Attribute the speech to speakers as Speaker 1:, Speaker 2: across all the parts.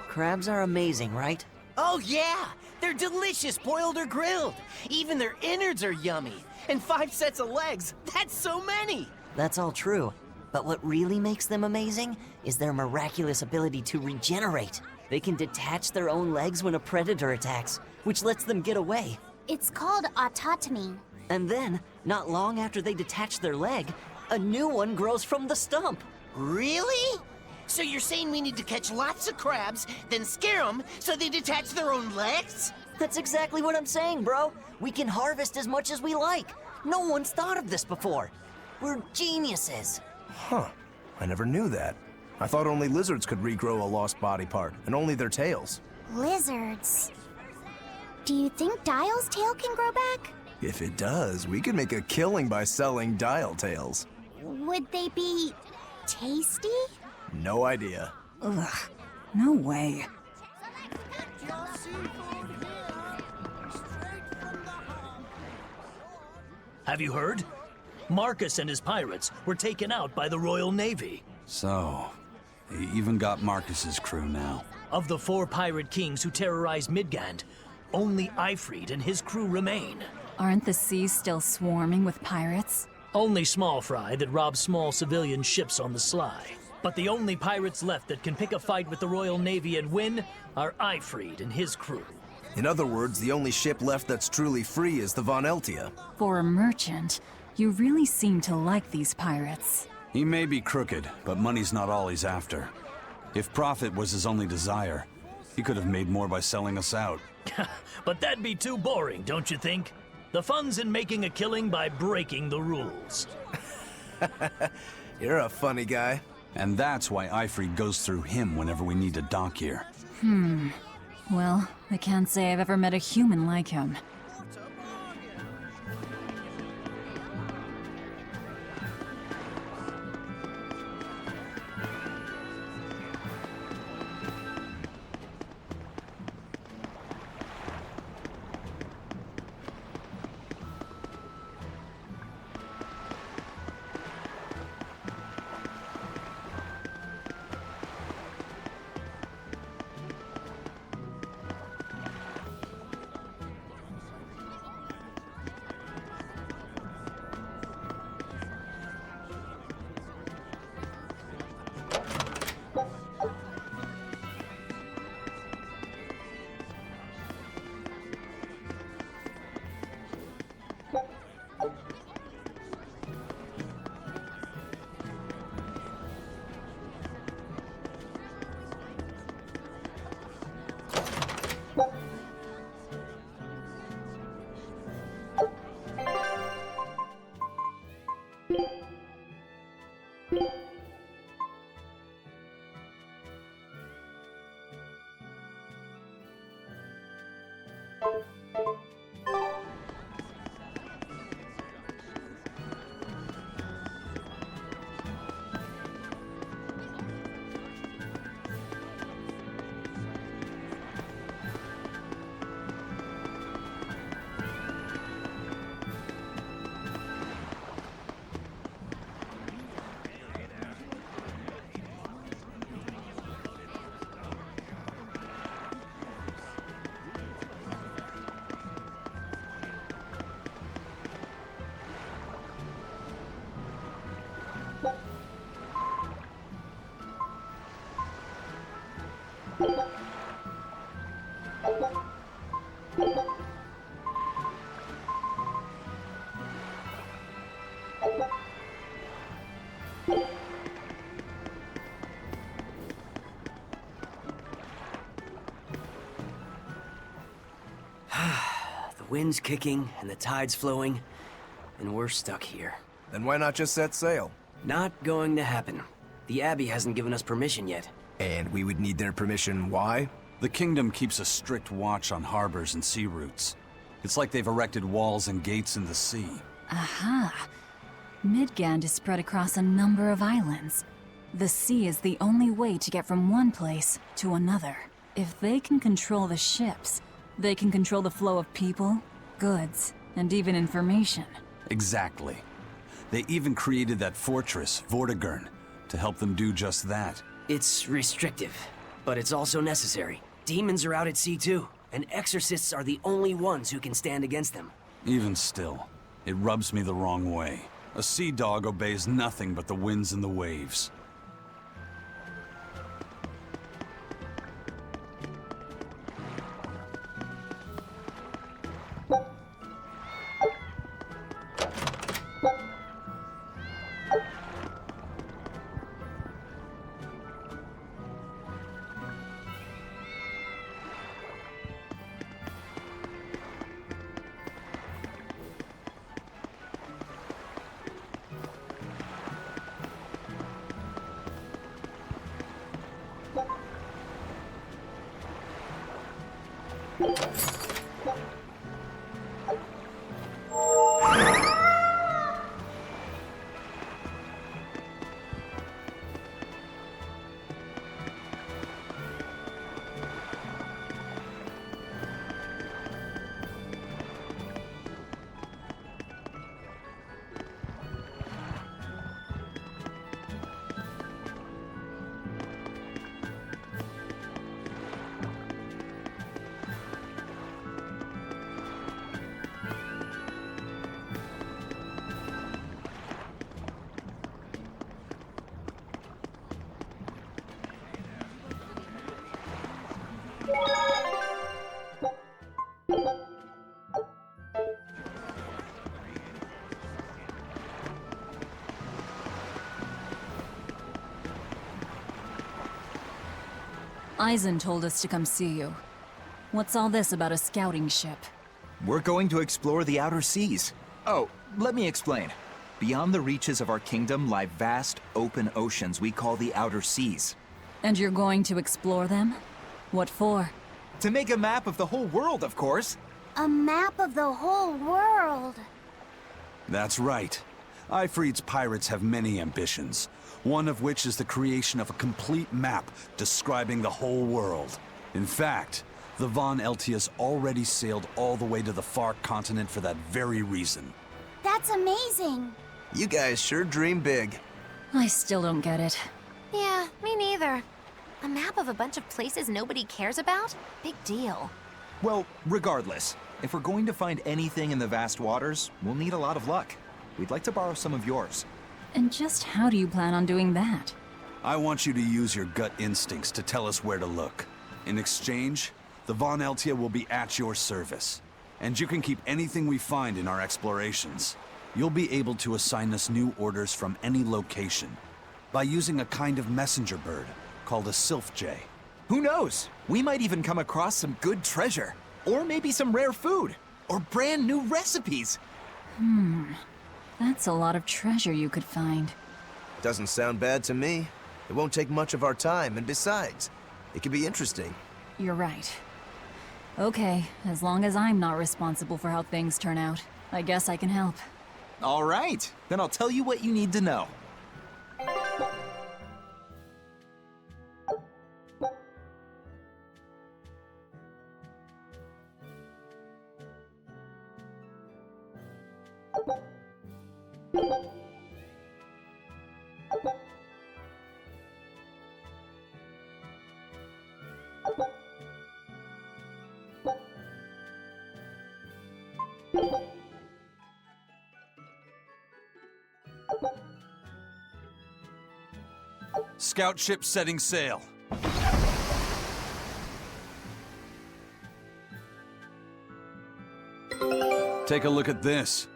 Speaker 1: Crabs are amazing, right?
Speaker 2: Oh yeah! They're delicious boiled or grilled. Even their innards are yummy. And 5 sets of legs, that's so many!
Speaker 1: That's all true. But what really makes them amazing is their miraculous ability to regenerate. They can detach their own legs when a predator attacks, which lets them get away.
Speaker 3: It's called autotomy.
Speaker 1: And then, not long after they detach their leg, a new one grows from the stump.
Speaker 2: Really? So you're saying we need to catch lots of crabs, then scare them so they detach their own legs?
Speaker 1: That's exactly what I'm saying, bro. We can harvest as much as we like. No one's thought of this before. We're geniuses.
Speaker 4: Huh. I never knew that. I thought only lizards could regrow a lost body part, and only their tails.
Speaker 3: Lizards. Do you think Dial's tail can grow back?
Speaker 4: If it does, we could make a killing by selling dial tails.
Speaker 3: Would they be tasty?
Speaker 4: No idea.
Speaker 5: Ugh, no way.
Speaker 6: Have you heard? Marcus and his pirates were taken out by the Royal Navy.
Speaker 7: So, they even got Marcus's crew now.
Speaker 6: Of the 4 pirate kings who terrorized Midgand, only Ifrid and his crew remain.
Speaker 5: Aren't the seas still swarming with pirates?
Speaker 6: Only small fry that rob small civilian ships on the sly. But the only pirates left that can pick a fight with the Royal Navy and win are Ifrid and his crew.
Speaker 4: In other words, the only ship left that's truly free is the Von Eltia.
Speaker 5: For a merchant, you really seem to like these pirates.
Speaker 7: He may be crooked, but money's not all he's after. If profit was his only desire, he could have made more by selling us out.
Speaker 6: But that'd be too boring, don't you think? The fun's in making a killing by breaking the rules.
Speaker 4: You're a funny guy.
Speaker 7: And that's why Ifrid goes through him whenever we need to dock here.
Speaker 5: Well, I can't say I've ever met a human like him.
Speaker 2: The wind's kicking and the tide's flowing, and we're stuck here.
Speaker 4: Then why not just set sail?
Speaker 2: Not going to happen.
Speaker 8: The Abbey hasn't given us permission yet.
Speaker 4: And we would need their permission, why?
Speaker 7: The kingdom keeps a strict watch on harbors and sea routes. It's like they've erected walls and gates in the sea.
Speaker 5: Aha! Midgand is spread across a number of islands. The sea is the only way to get from one place to another. If they can control the ships, they can control the flow of people, goods, and even information.
Speaker 7: Exactly. They even created that fortress, Vortigern, to help them do just that.
Speaker 8: It's restrictive, but it's also necessary. Demons are out at sea too, and exorcists are the only ones who can stand against them.
Speaker 7: Even still, it rubs me the wrong way. A sea dog obeys nothing but the winds and the waves.
Speaker 5: Eisen told us to come see you. What's all this about a scouting ship?
Speaker 9: We're going to explore the outer seas. Oh, let me explain. Beyond the reaches of our kingdom lie vast, open oceans we call the outer seas.
Speaker 5: And you're going to explore them? What for?
Speaker 9: To make a map of the whole world, of course.
Speaker 3: A map of the whole world.
Speaker 7: That's right. Ifrit's pirates have many ambitions, one of which is the creation of a complete map describing the whole world. In fact, the Von Eltias already sailed all the way to the far continent for that very reason.
Speaker 3: That's amazing.
Speaker 4: You guys sure dream big.
Speaker 5: I still don't get it.
Speaker 10: Yeah, me neither. A map of a bunch of places nobody cares about? Big deal.
Speaker 9: Well, regardless, if we're going to find anything in the vast waters, we'll need a lot of luck. We'd like to borrow some of yours.
Speaker 5: And just how do you plan on doing that?
Speaker 7: I want you to use your gut instincts to tell us where to look. In exchange, the Von Eltia will be at your service. And you can keep anything we find in our explorations. You'll be able to assign us new orders from any location by using a kind of messenger bird called a sylph jay.
Speaker 9: Who knows? We might even come across some good treasure. Or maybe some rare food. Or brand new recipes.
Speaker 5: That's a lot of treasure you could find.
Speaker 4: Doesn't sound bad to me. It won't take much of our time, and besides, it could be interesting.
Speaker 5: You're right. Okay, as long as I'm not responsible for how things turn out, I guess I can help.
Speaker 9: All right, then I'll tell you what you need to know.
Speaker 7: Scout ship setting sail. Take a look at this.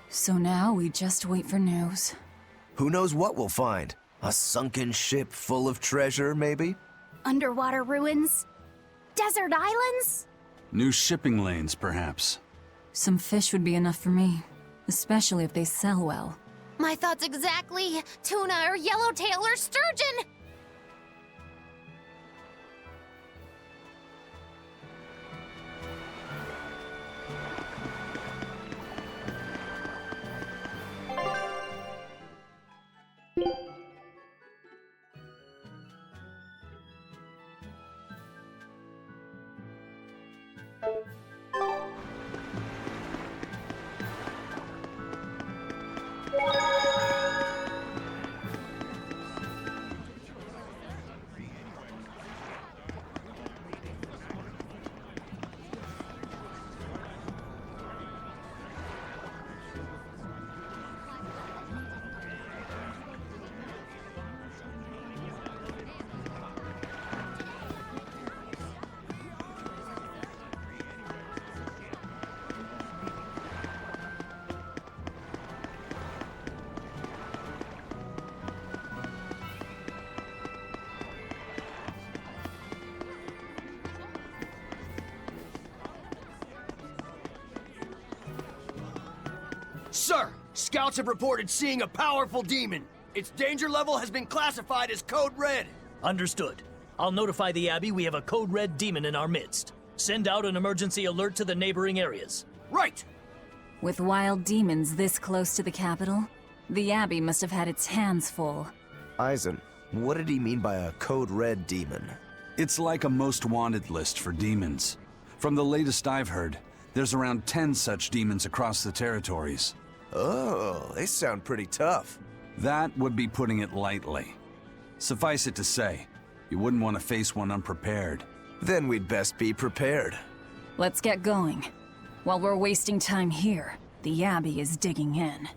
Speaker 5: So now we just wait for news.
Speaker 4: Who knows what we'll find? A sunken ship full of treasure, maybe?
Speaker 3: Underwater ruins? Desert islands?
Speaker 7: New shipping lanes, perhaps.
Speaker 5: Some fish would be enough for me, especially if they sell well.
Speaker 10: My thoughts exactly. Tuna or yellowtail or sturgeon.
Speaker 11: Sir, scouts have reported seeing a powerful demon. Its danger level has been classified as Code Red.
Speaker 6: Understood. I'll notify the Abbey we have a Code Red demon in our midst. Send out an emergency alert to the neighboring areas.
Speaker 11: Right!
Speaker 5: With wild demons this close to the capital, the Abbey must have had its hands full.
Speaker 4: Eisen, what did he mean by a Code Red demon?
Speaker 7: It's like a most wanted list for demons. From the latest I've heard, there's around 10 such demons across the territories.
Speaker 4: Oh, they sound pretty tough.
Speaker 7: That would be putting it lightly. Suffice it to say, you wouldn't want to face one unprepared.
Speaker 4: Then we'd best be prepared.
Speaker 5: Let's get going. While we're wasting time here, the Abbey is digging in.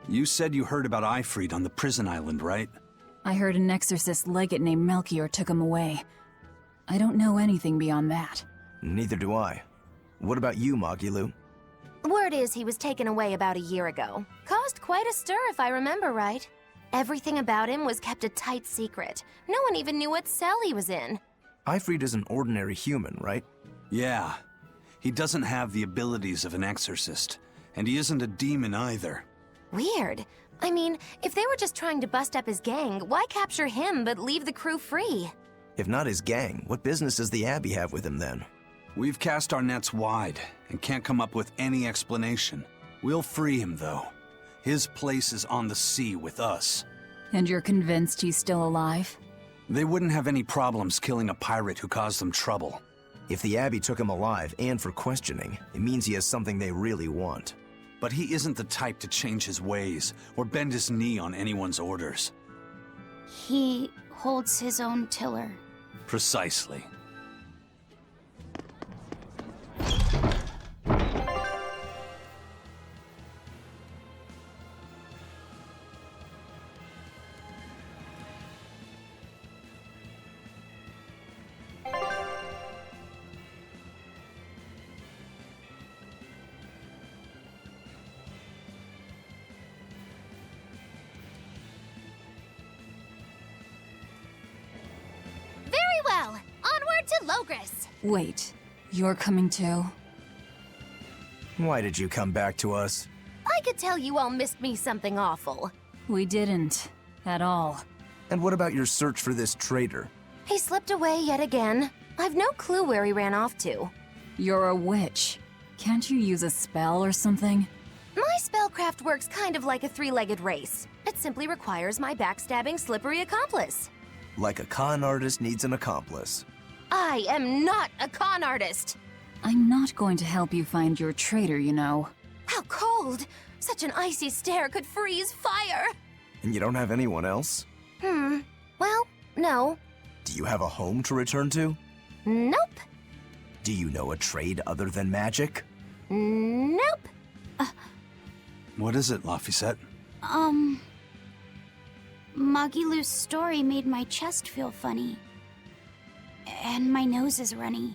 Speaker 7: You said you heard about Ifrit on the prison island, right?
Speaker 5: I heard an exorcist legate named Melchior took him away. I don't know anything beyond that.
Speaker 4: Neither do I. What about you, Magilou?
Speaker 10: Word is he was taken away about a year ago. Caused quite a stir, if I remember right. Everything about him was kept a tight secret. No one even knew what cell he was in.
Speaker 4: Ifrit is an ordinary human, right?
Speaker 7: Yeah. He doesn't have the abilities of an exorcist, and he isn't a demon either.
Speaker 10: Weird. I mean, if they were just trying to bust up his gang, why capture him but leave the crew free?
Speaker 4: If not his gang, what business does the Abbey have with him then?
Speaker 7: We've cast our nets wide and can't come up with any explanation. We'll free him, though. His place is on the sea with us.
Speaker 5: And you're convinced he's still alive?
Speaker 7: They wouldn't have any problems killing a pirate who caused them trouble.
Speaker 4: If the Abbey took him alive and for questioning, it means he has something they really want.
Speaker 7: But he isn't the type to change his ways or bend his knee on anyone's orders.
Speaker 3: He holds his own tiller.
Speaker 7: Precisely.
Speaker 10: Logris.
Speaker 5: Wait, you're coming too?
Speaker 4: Why did you come back to us?
Speaker 10: I could tell you all missed me something awful.
Speaker 5: We didn't. At all.
Speaker 4: And what about your search for this traitor?
Speaker 10: He slipped away yet again. I've no clue where he ran off to.
Speaker 5: You're a witch. Can't you use a spell or something?
Speaker 10: My spellcraft works kind of like a three-legged race. It simply requires my backstabbing, slippery accomplice.
Speaker 4: Like a con artist needs an accomplice.
Speaker 10: I am not a con artist.
Speaker 5: I'm not going to help you find your traitor, you know.
Speaker 10: How cold! Such an icy stare could freeze fire!
Speaker 4: And you don't have anyone else?
Speaker 10: Well, no.
Speaker 4: Do you have a home to return to?
Speaker 10: Nope.
Speaker 4: Do you know a trade other than magic?
Speaker 10: Nope.
Speaker 7: What is it, Laphicet?
Speaker 3: Magilu's story made my chest feel funny. And my nose is runny.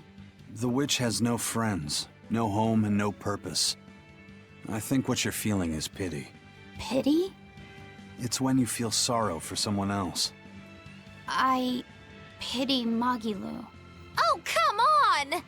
Speaker 7: The witch has no friends, no home, and no purpose. I think what you're feeling is pity.
Speaker 3: Pity?
Speaker 7: It's when you feel sorrow for someone else.
Speaker 3: I pity Magilu.
Speaker 10: Oh, come on!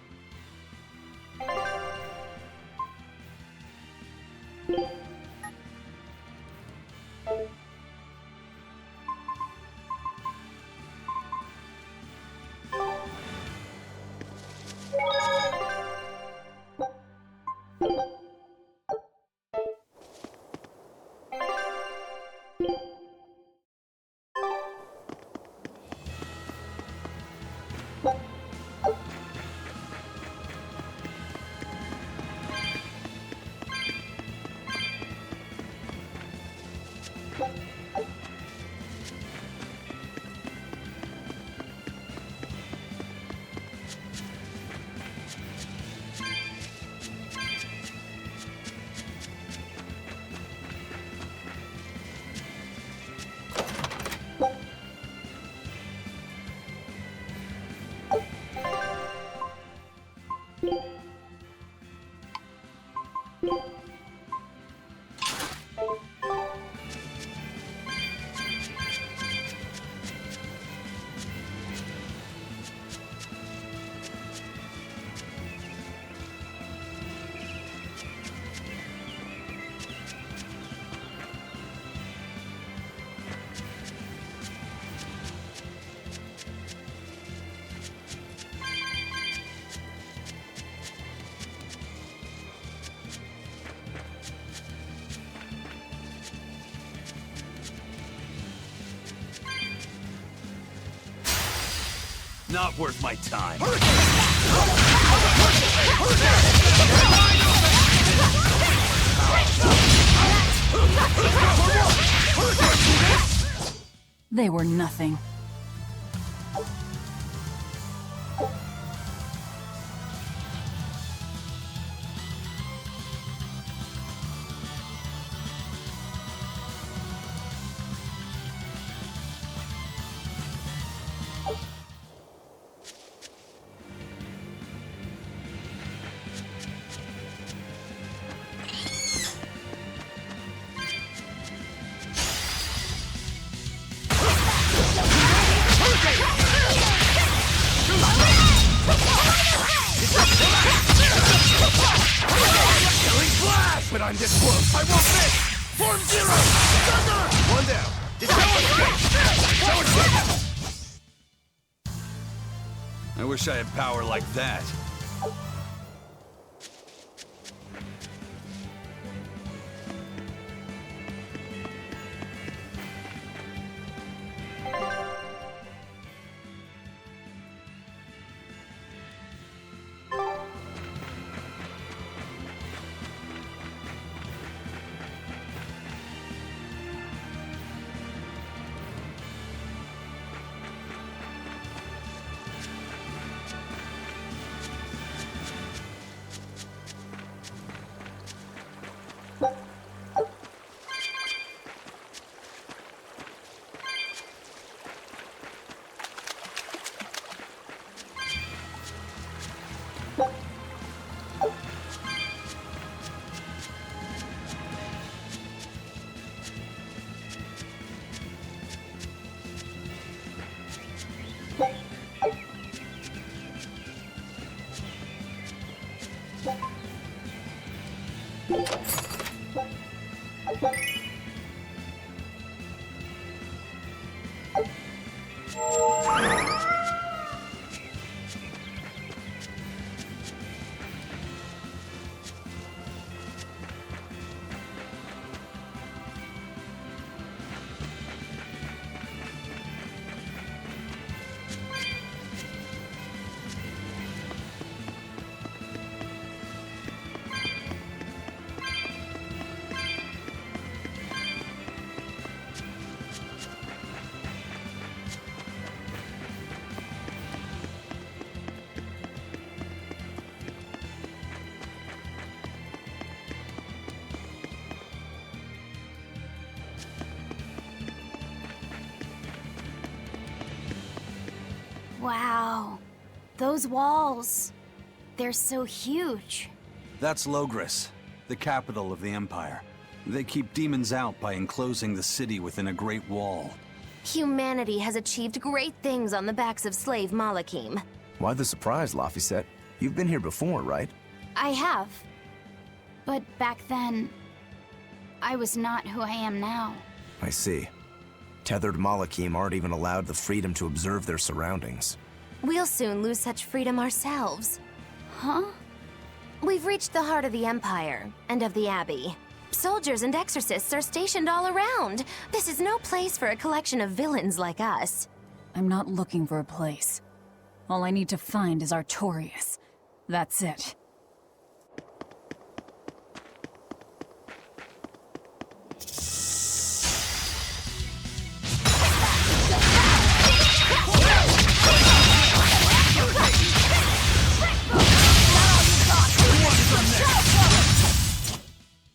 Speaker 7: Not worth my time.
Speaker 5: They were nothing.
Speaker 4: But I'm this close. I won't miss! Form zero! Thunder! One down.
Speaker 7: I wish I had power like that.
Speaker 3: Wow. Those walls. They're so huge.
Speaker 7: That's Logris, the capital of the Empire. They keep demons out by enclosing the city within a great wall.
Speaker 10: Humanity has achieved great things on the backs of slave Malakim.
Speaker 4: Why the surprise, Laphicet? You've been here before, right?
Speaker 3: I have. But back then, I was not who I am now.
Speaker 4: I see. Tethered Malakim aren't even allowed the freedom to observe their surroundings.
Speaker 10: We'll soon lose such freedom ourselves.
Speaker 3: Huh?
Speaker 10: We've reached the heart of the Empire, and of the Abbey. Soldiers and exorcists are stationed all around. This is no place for a collection of villains like us.
Speaker 5: I'm not looking for a place. All I need to find is Artorias. That's it.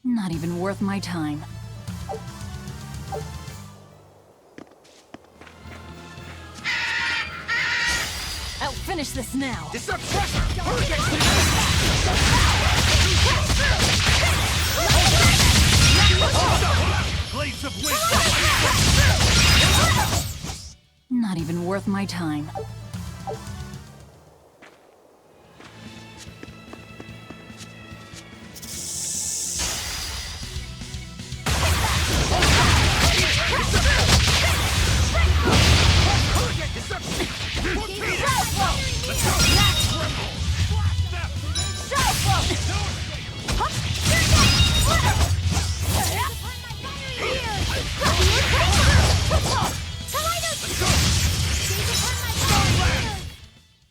Speaker 5: Not even worth my time. I'll finish this now.
Speaker 11: Disrupt pressure! Blades of wisdom!
Speaker 5: Not even worth my time.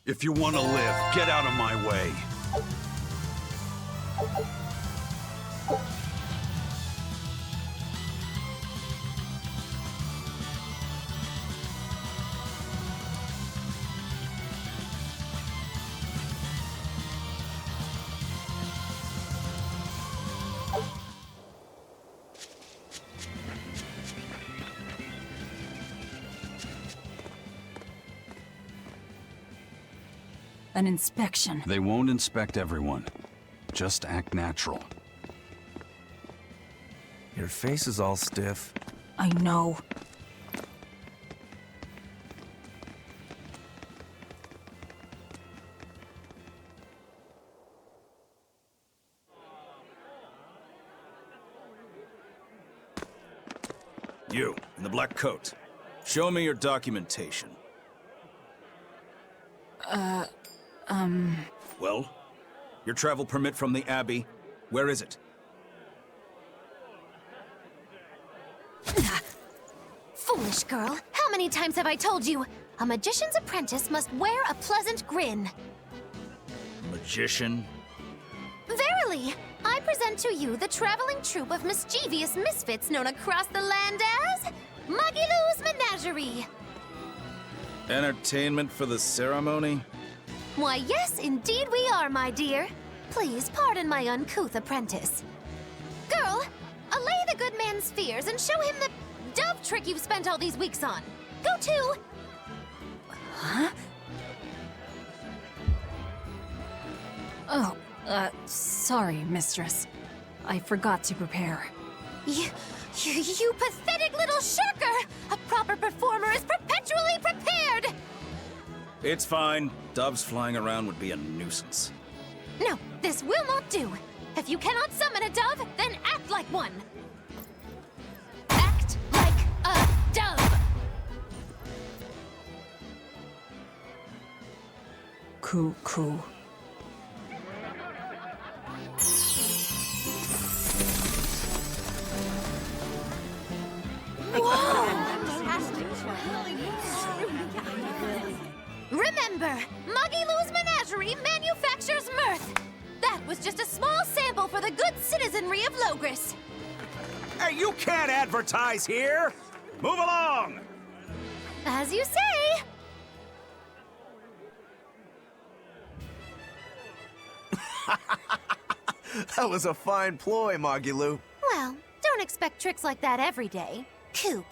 Speaker 7: If you want to live, get out of my way.
Speaker 5: An inspection.
Speaker 7: They won't inspect everyone. Just act natural.
Speaker 4: Your face is all stiff.
Speaker 5: I know.
Speaker 12: You, in the black coat. Show me your documentation. Well? Your travel permit from the Abbey, where is it?
Speaker 10: Foolish girl, how many times have I told you? A magician's apprentice must wear a pleasant grin.
Speaker 12: Magician?
Speaker 10: Verily, I present to you the traveling troupe of mischievous misfits known across the land as Magilou's Menagerie.
Speaker 12: Entertainment for the ceremony?
Speaker 10: Why, yes, indeed we are, my dear. Please pardon my uncouth apprentice. Girl, allay the good man's fears and show him the dove trick you've spent all these weeks on. Go to...
Speaker 5: Huh? Oh, sorry, mistress. I forgot to prepare.
Speaker 10: You pathetic little shirker! A proper performer is perpetually prepared!
Speaker 12: It's fine. Doves flying around would be a nuisance.
Speaker 10: No, this will not do. If you cannot summon a dove, then act like one. Act like a dove!
Speaker 5: Coo.
Speaker 10: Remember, Magilou's Menagerie manufactures mirth. That was just a small sample for the good citizenry of Logris.
Speaker 13: Hey, you can't advertise here! Move along!
Speaker 10: As you say.
Speaker 4: That was a fine ploy, Magilou.
Speaker 10: Well, don't expect tricks like that every day. Coo.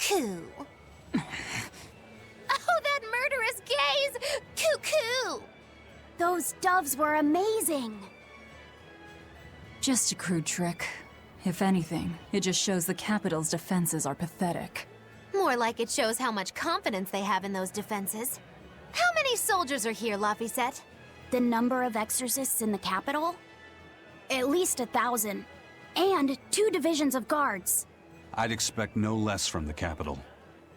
Speaker 10: Oh, that murderous gaze! Cuckoo!
Speaker 3: Those doves were amazing!
Speaker 5: Just a crude trick. If anything, it just shows the capital's defenses are pathetic.
Speaker 10: More like it shows how much confidence they have in those defenses. How many soldiers are here, Laphicet?
Speaker 3: The number of exorcists in the capital? At least 1,000. And 2 divisions of guards.
Speaker 7: I'd expect no less from the capital.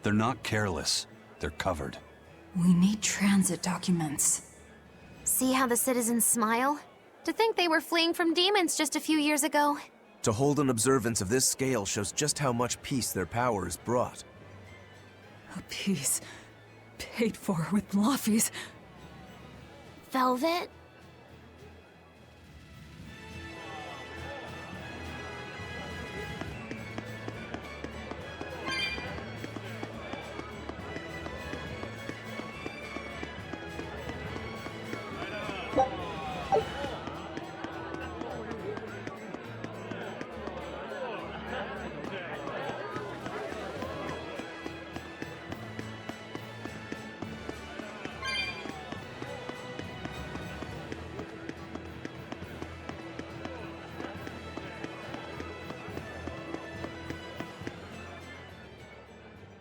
Speaker 7: They're not careless. They're covered.
Speaker 5: We need transit documents.
Speaker 10: See how the citizens smile? To think they were fleeing from demons just a few years ago.
Speaker 4: To hold an observance of this scale shows just how much peace their power has brought.
Speaker 5: A piece paid for with Laffy's.
Speaker 3: Velvet?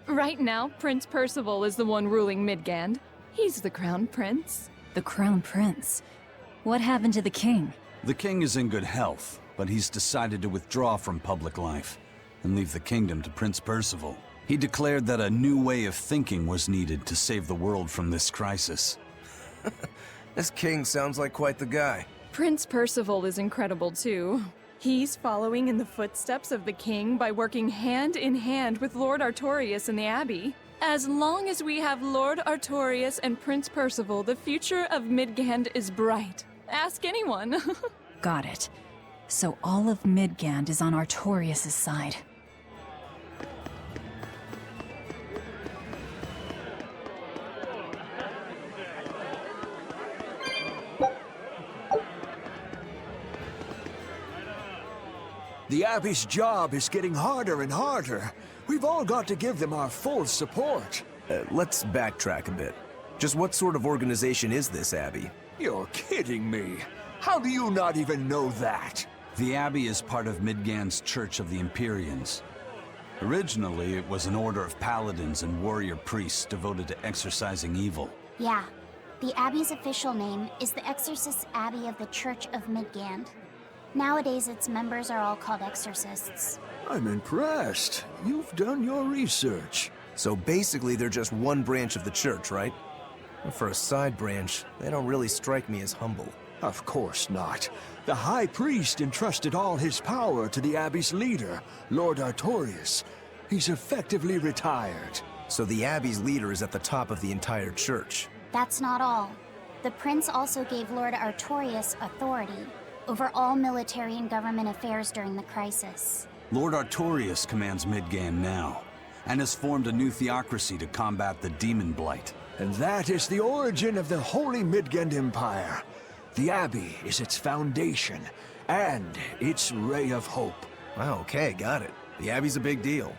Speaker 14: Right now, Prince Percival is the one ruling Midgand. He's the Crown Prince.
Speaker 5: The Crown Prince? What happened to the king?
Speaker 7: The king is in good health, but he's decided to withdraw from public life and leave the kingdom to Prince Percival. He declared that a new way of thinking was needed to save the world from this crisis.
Speaker 4: This king sounds like quite the guy.
Speaker 14: Prince Percival is incredible too. He's following in the footsteps of the king by working hand in hand with Lord Artorius and the Abbey. As long as we have Lord Artorius and Prince Percival, the future of Midgand is bright. Ask anyone.
Speaker 5: Got it. So all of Midgand is on Artorius' side.
Speaker 11: The Abbey's job is getting harder and harder. We've all got to give them our full support.
Speaker 4: Let's backtrack a bit. Just what sort of organization is this Abbey?
Speaker 11: You're kidding me. How do you not even know that?
Speaker 7: The Abbey is part of Midgand's Church of the Empyreans. Originally, it was an order of paladins and warrior priests devoted to exorcising evil.
Speaker 3: Yeah. The Abbey's official name is the Exorcist Abbey of the Church of Midgand. Nowadays, its members are all called exorcists.
Speaker 11: I'm impressed. You've done your research.
Speaker 4: So basically, they're just one branch of the church, right? For a side branch, they don't really strike me as humble.
Speaker 11: Of course not. The High Priest entrusted all his power to the Abbey's leader, Lord Artorius. He's effectively retired.
Speaker 4: So the Abbey's leader is at the top of the entire church.
Speaker 3: That's not all. The prince also gave Lord Artorius authority over all military and government affairs during the crisis.
Speaker 7: Lord Artorius commands Midgand now, and has formed a new theocracy to combat the demon blight.
Speaker 11: And that is the origin of the Holy Midgand Empire. The Abbey is its foundation, and its ray of hope.
Speaker 4: Wow, okay, got it. The Abbey's a big deal.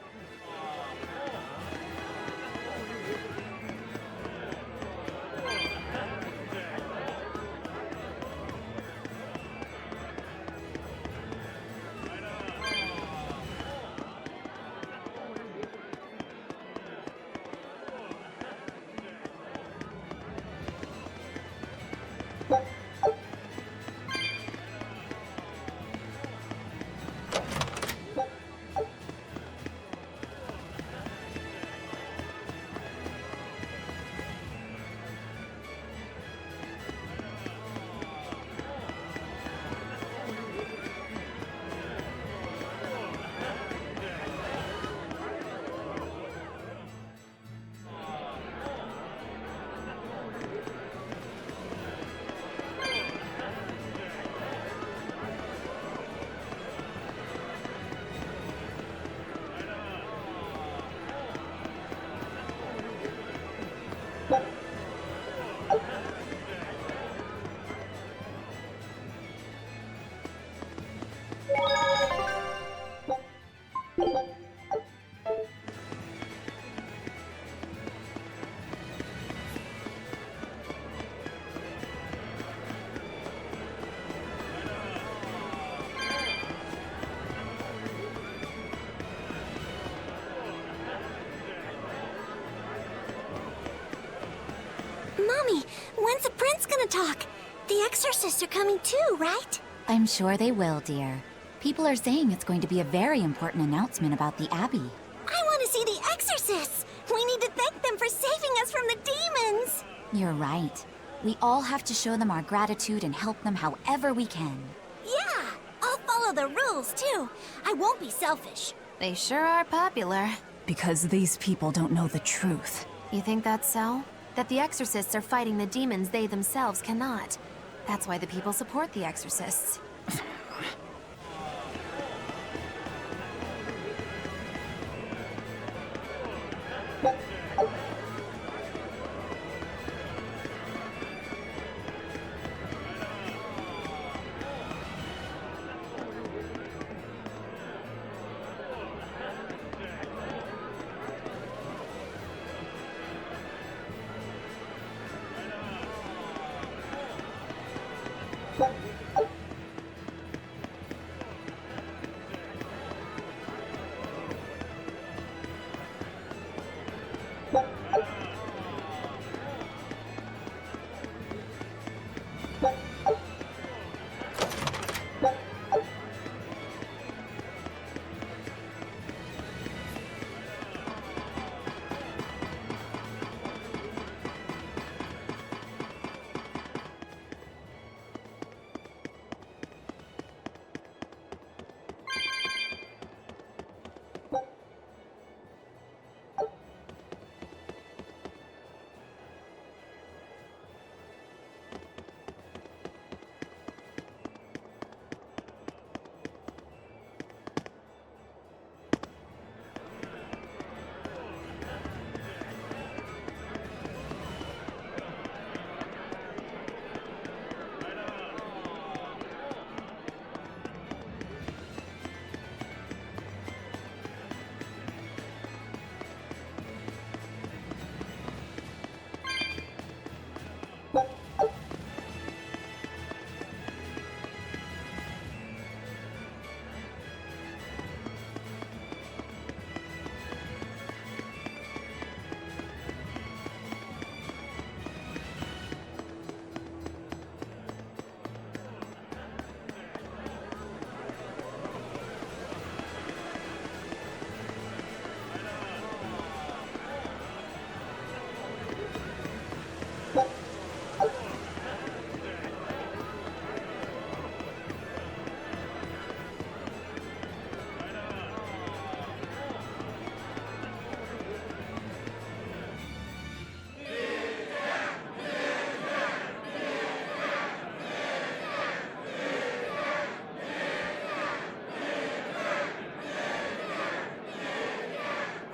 Speaker 15: Mommy, when's the prince gonna talk? The exorcists are coming too, right?
Speaker 16: I'm sure they will, dear. People are saying it's going to be a very important announcement about the Abbey.
Speaker 15: I want to see the exorcists! We need to thank them for saving us from the demons!
Speaker 16: You're right. We all have to show them our gratitude and help them however we can.
Speaker 15: Yeah, I'll follow the rules too. I won't be selfish.
Speaker 10: They sure are popular.
Speaker 5: Because these people don't know the truth.
Speaker 10: You think that's so? That the exorcists are fighting the demons they themselves cannot. That's why the people support the exorcists.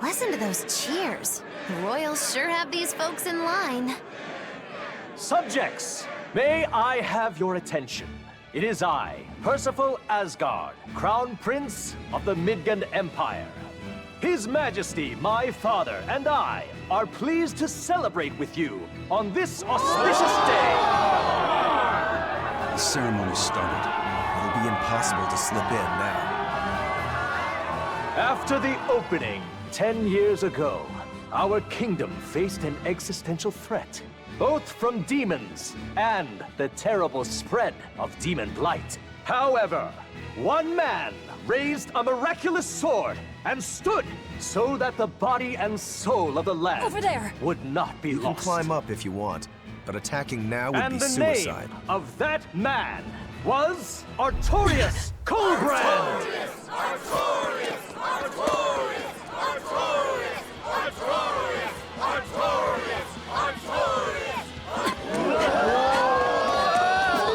Speaker 10: Listen to those cheers. The royals sure have these folks in line.
Speaker 17: Subjects, may I have your attention? It is I, Percival Asgard, Crown Prince of the Midgard Empire. His Majesty, my father, and I are pleased to celebrate with you on this auspicious day.
Speaker 4: The ceremony started. It'll be impossible to slip in now.
Speaker 17: After the opening, 10 years ago, our kingdom faced an existential threat, both from demons and the terrible spread of demon blight. However, one man raised a miraculous sword and stood so that the body and soul of the land
Speaker 5: Over there!
Speaker 17: would not be
Speaker 4: You
Speaker 17: lost.
Speaker 4: can climb up if you want, but attacking now would
Speaker 17: And
Speaker 4: be
Speaker 17: the
Speaker 4: suicide.
Speaker 17: name of that man was Artorius Colbrand!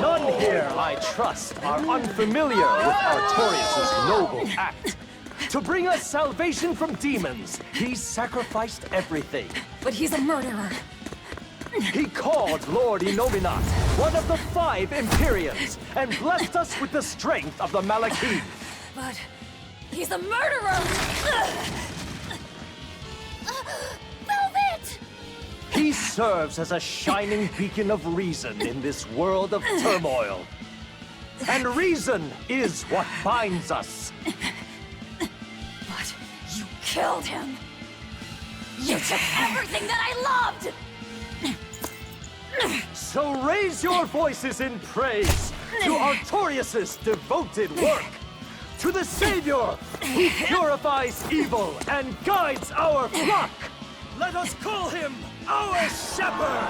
Speaker 17: None here, I trust, are unfamiliar with Artorius' noble act. To bring us salvation from demons, he sacrificed everything.
Speaker 5: But he's a murderer.
Speaker 17: He called Lord Inominat, one of the 5 Empyreans, and blessed us with the strength of the Malachim.
Speaker 5: But he's a murderer!
Speaker 10: Velvet!
Speaker 17: He serves as a shining beacon of reason in this world of turmoil. And reason is what binds us.
Speaker 5: But you killed him! You took everything that I loved!
Speaker 17: So raise your voices in praise to Artorius' devoted work, to the Savior who purifies evil and guides our flock. Let us call him our Shepherd!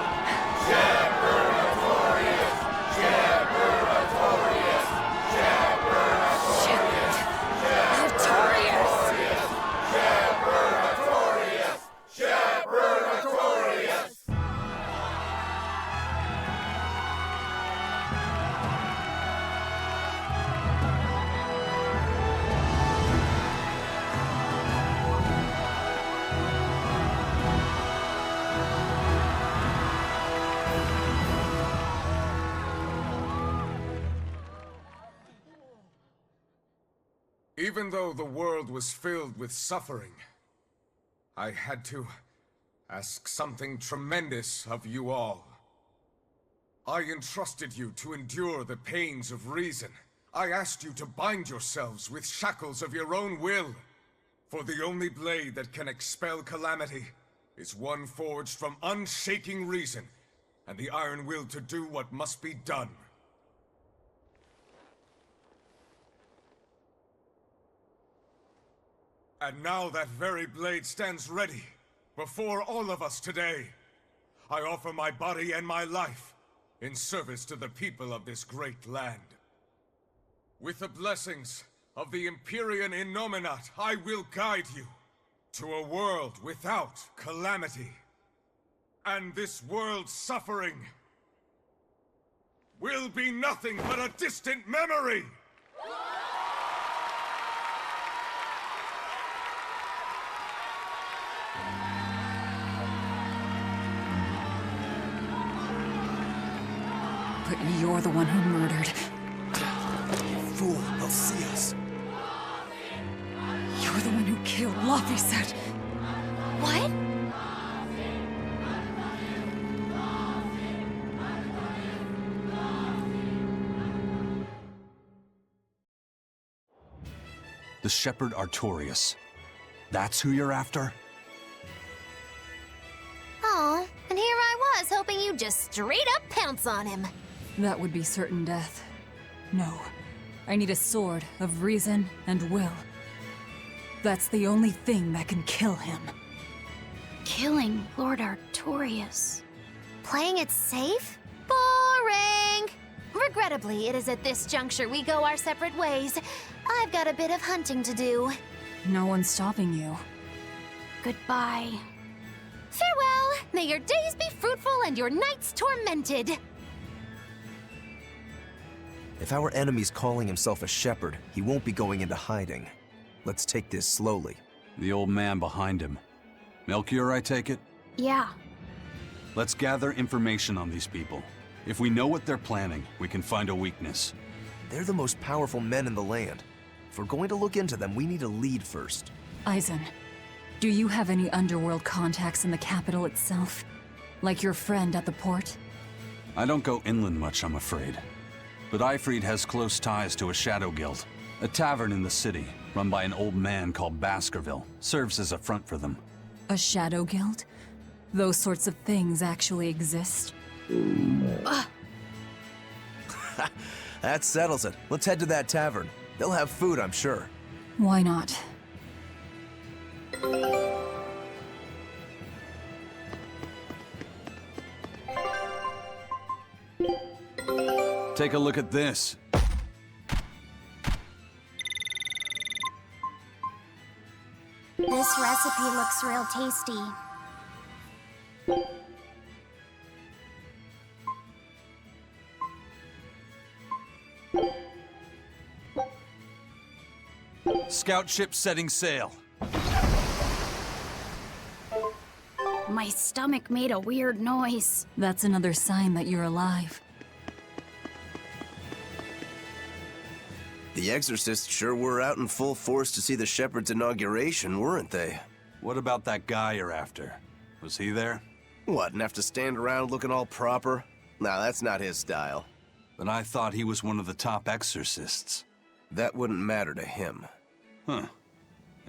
Speaker 18: Shepherd Artorius! Shepherd Artorius! Shepherd Artorius! Shepherd Artorius! Shepherd Artorius!
Speaker 19: Even though the world was filled with suffering, I had to ask something tremendous of you all. I entrusted you to endure the pains of reason. I asked you to bind yourselves with shackles of your own will. For the only blade that can expel calamity is one forged from unshaking reason and the iron will to do what must be done. And now that very blade stands ready, before all of us today. I offer my body and my life in service to the people of this great land. With the blessings of the Empyrean Innominat, I will guide you to a world without calamity. And this world's suffering will be nothing but a distant memory!
Speaker 5: But you're the one who murdered.
Speaker 4: Fool, they'll see us.
Speaker 5: You're the one who killed Laphicet.
Speaker 10: What?
Speaker 7: The Shepherd Artorius. That's who you're after?
Speaker 10: Oh, and here I was hoping you'd just straight up pounce on him.
Speaker 5: That would be certain death. No. I need a sword of reason and will. That's the only thing that can kill him.
Speaker 3: Killing Lord Artorius.
Speaker 10: Playing it safe? Boring! Regrettably, it is at this juncture we go our separate ways. I've got a bit of hunting to do.
Speaker 5: No one's stopping you.
Speaker 3: Goodbye.
Speaker 10: Farewell! May your days be fruitful and your nights tormented!
Speaker 4: If our enemy's calling himself a shepherd, he won't be going into hiding. Let's take this slowly.
Speaker 7: The old man behind him. Melchior, I take it?
Speaker 3: Yeah.
Speaker 7: Let's gather information on these people. If we know what they're planning, we can find a weakness.
Speaker 4: They're the most powerful men in the land. If we're going to look into them, we need a lead first.
Speaker 5: Eisen, do you have any underworld contacts in the capital itself? Like your friend at the port?
Speaker 7: I don't go inland much, I'm afraid. But Eifried has close ties to a shadow guild. A tavern in the city, run by an old man called Baskerville, serves as a front for them.
Speaker 5: A shadow guild? Those sorts of things actually exist?
Speaker 4: That settles it. Let's head to that tavern. They'll have food, I'm sure.
Speaker 5: Why not?
Speaker 7: Take a look at this.
Speaker 3: This recipe looks real tasty.
Speaker 7: Scout ship setting sail.
Speaker 3: My stomach made a weird noise.
Speaker 5: That's another sign that you're alive.
Speaker 4: The exorcists sure were out in full force to see the shepherd's inauguration, weren't they?
Speaker 7: What about that guy you're after? Was he there?
Speaker 4: What, and have to stand around looking all proper? Nah, that's not his style.
Speaker 7: But I thought he was one of the top exorcists.
Speaker 4: That wouldn't matter to him.
Speaker 7: Huh.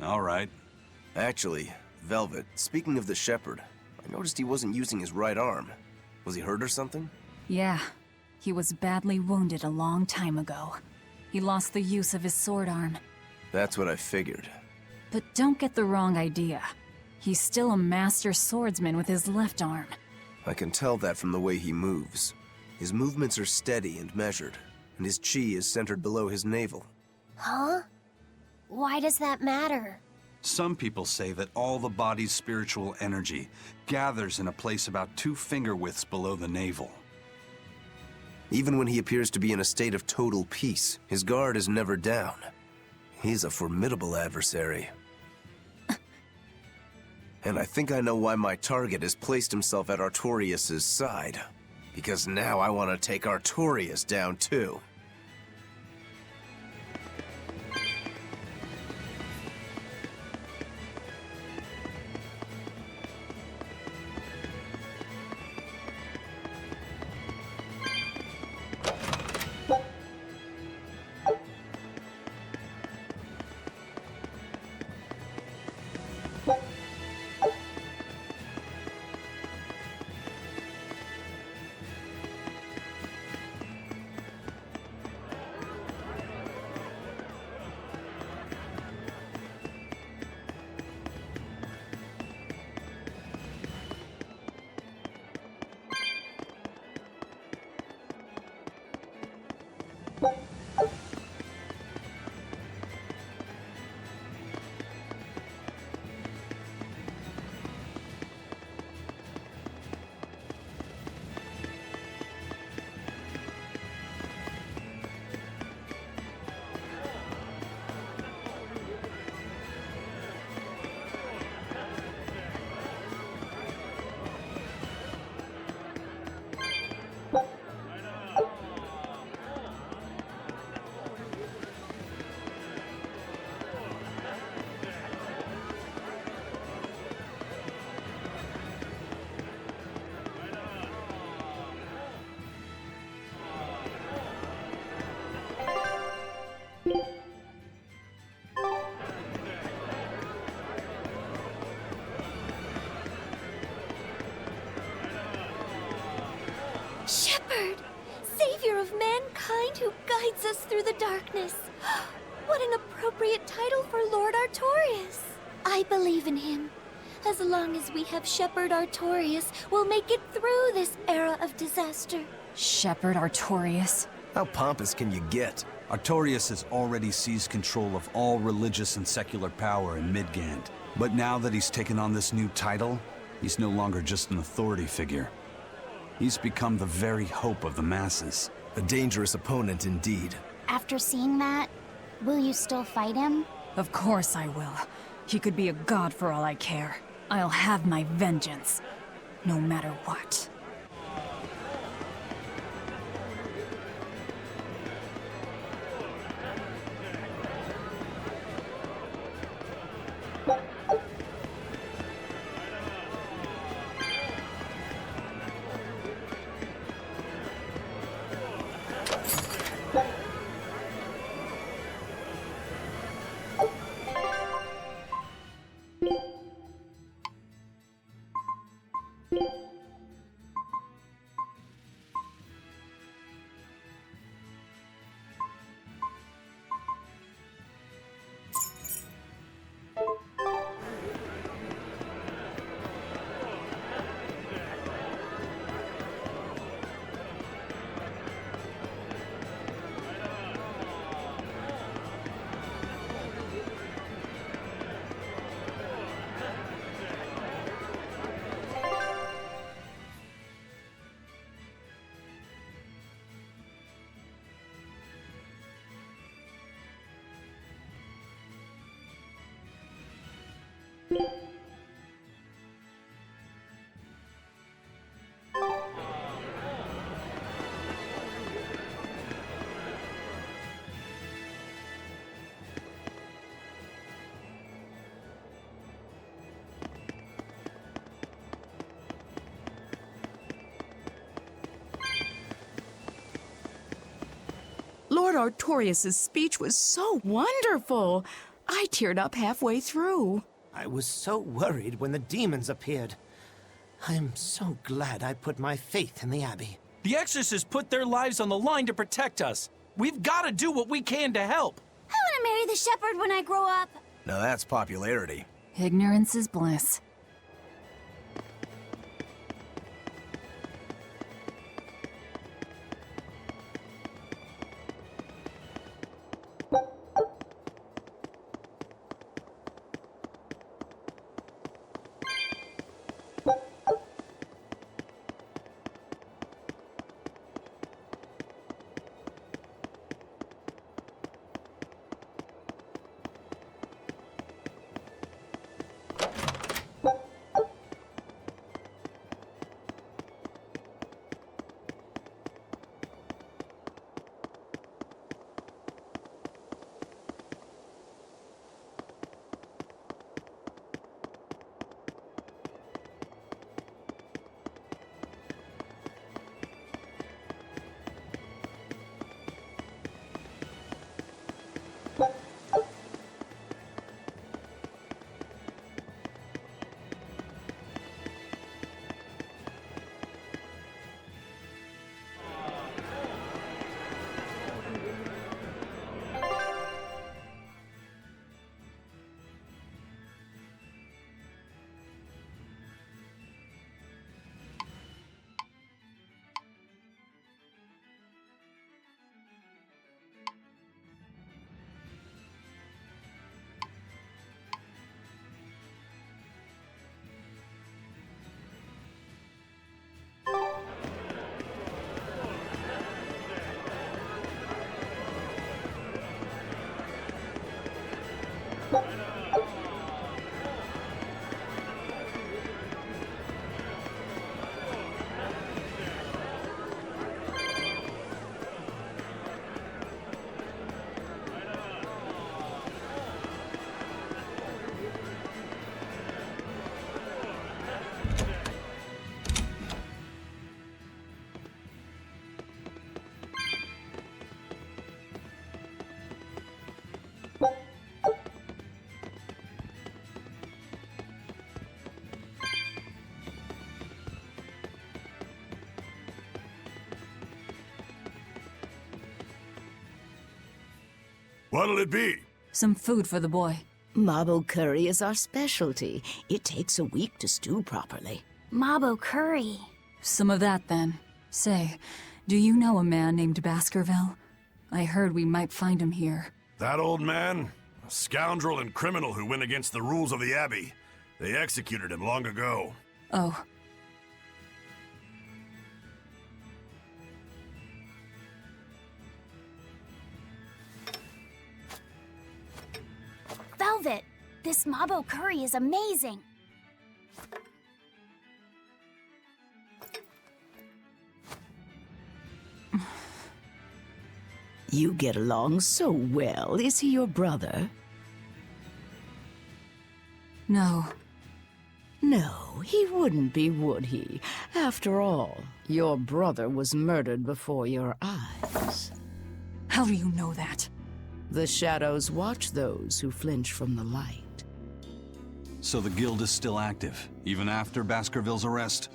Speaker 7: All right.
Speaker 4: Actually, Velvet, speaking of the shepherd, I noticed he wasn't using his right arm. Was he hurt or something?
Speaker 5: Yeah, he was badly wounded a long time ago. He lost the use of his sword arm.
Speaker 4: That's what I figured.
Speaker 5: But don't get the wrong idea. He's still a master swordsman with his left arm.
Speaker 4: I can tell that from the way he moves. His movements are steady and measured, and his chi is centered below his navel.
Speaker 15: Huh? Why does that matter?
Speaker 7: Some people say that all the body's spiritual energy gathers in a place about 2 finger widths below the navel.
Speaker 4: Even when he appears to be in a state of total peace, his guard is never down. He's a formidable adversary. And I think I know why my target has placed himself at Artorias' side. Because now I want to take Artorias down too.
Speaker 15: Shepherd! Savior of mankind who guides us through the darkness. What an appropriate title for Lord Artorias. I believe in him. As long as we have Shepherd Artorias, we'll make it through this era of disaster.
Speaker 5: Shepherd Artorias?
Speaker 4: How pompous can you get?
Speaker 7: Artorias has already seized control of all religious and secular power in Midgand. But now that he's taken on this new title, he's no longer just an authority figure. He's become the very hope of the masses.
Speaker 4: A dangerous opponent indeed.
Speaker 3: After seeing that, will you still fight him?
Speaker 5: Of course I will. He could be a god for all I care. I'll have my vengeance. No matter what.
Speaker 20: Lord Artorias' speech was so wonderful. I teared up halfway through.
Speaker 2: I was so worried when the demons appeared. I'm so glad I put my faith in the Abbey.
Speaker 21: The exorcists put their lives on the line to protect us. We've got to do what we can to help.
Speaker 15: I want to marry the shepherd when I grow up.
Speaker 4: Now that's popularity.
Speaker 5: Ignorance is bliss.
Speaker 22: What'll it be?
Speaker 5: Some food for the boy.
Speaker 23: Mabo curry is our specialty. It takes a week to stew properly.
Speaker 3: Mabo curry.
Speaker 5: Some of that, then. Say, do you know a man named Baskerville? I heard we might find him here.
Speaker 22: That old man? A scoundrel and criminal who went against the rules of the Abbey. They executed him long ago.
Speaker 5: Oh.
Speaker 3: Velvet, this Mabo curry is amazing.
Speaker 23: You get along so well. Is he your brother?
Speaker 5: No.
Speaker 23: No, he wouldn't be, would he? After all, your brother was murdered before your eyes.
Speaker 5: How do you know that?
Speaker 23: The shadows watch those who flinch from the light.
Speaker 7: So the guild is still active, even after Baskerville's arrest?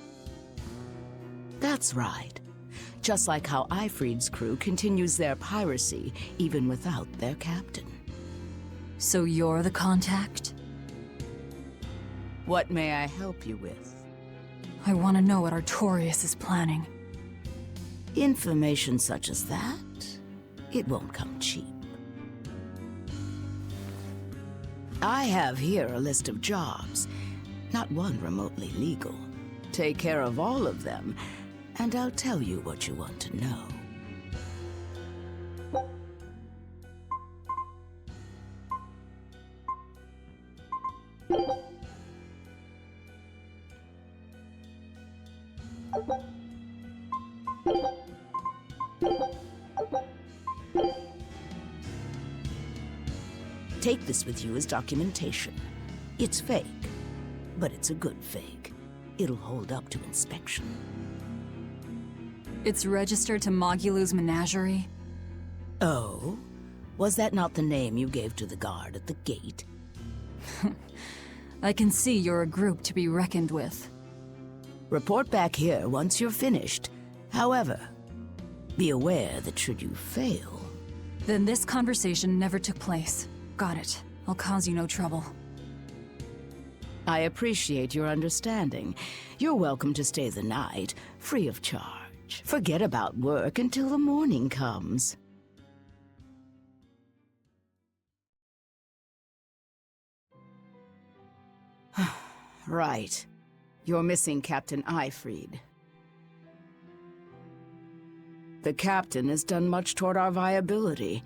Speaker 23: That's right. Just like how Ifrid's crew continues their piracy, even without their captain.
Speaker 5: So you're the contact?
Speaker 23: What may I help you with?
Speaker 5: I want to know what Artorius is planning.
Speaker 23: Information such as that? It won't come cheap. I have here a list of jobs, not one remotely legal. Take care of all of them, and I'll tell you what you want to know. Take this with you as documentation. It's fake, but it's a good fake. It'll hold up to inspection.
Speaker 5: It's registered to Mogulu's menagerie?
Speaker 23: Oh? Was that not the name you gave to the guard at the gate?
Speaker 5: I can see you're a group to be reckoned with.
Speaker 23: Report back here once you're finished. However, be aware that should you fail...
Speaker 5: Then this conversation never took place. Got it. I'll cause you no trouble.
Speaker 23: I appreciate your understanding. You're welcome to stay the night, free of charge. Forget about work until the morning comes. Right. You're missing Captain Eifried. The captain has done much toward our viability.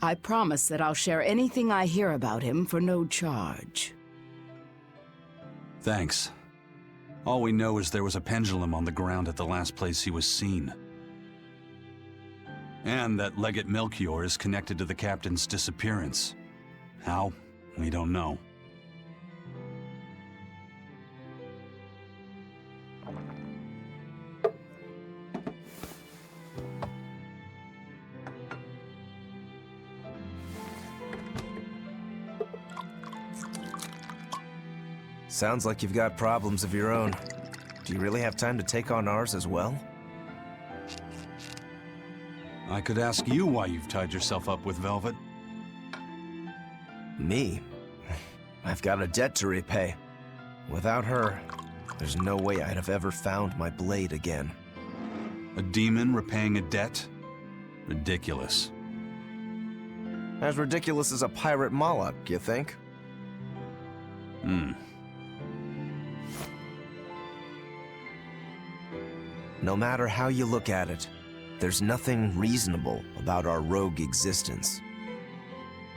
Speaker 23: I promise that I'll share anything I hear about him for no charge.
Speaker 7: Thanks. All we know is there was a pendulum on the ground at the last place he was seen. And that Legate Melchior is connected to the captain's disappearance. How? We don't know.
Speaker 4: Sounds like you've got problems of your own. Do you really have time to take on ours as well?
Speaker 7: I could ask you why you've tied yourself up with Velvet.
Speaker 4: Me? I've got a debt to repay. Without her, there's no way I'd have ever found my blade again.
Speaker 7: A demon repaying a debt? Ridiculous.
Speaker 4: As ridiculous as a pirate Moloch, you think? No matter how you look at it, there's nothing reasonable about our rogue existence.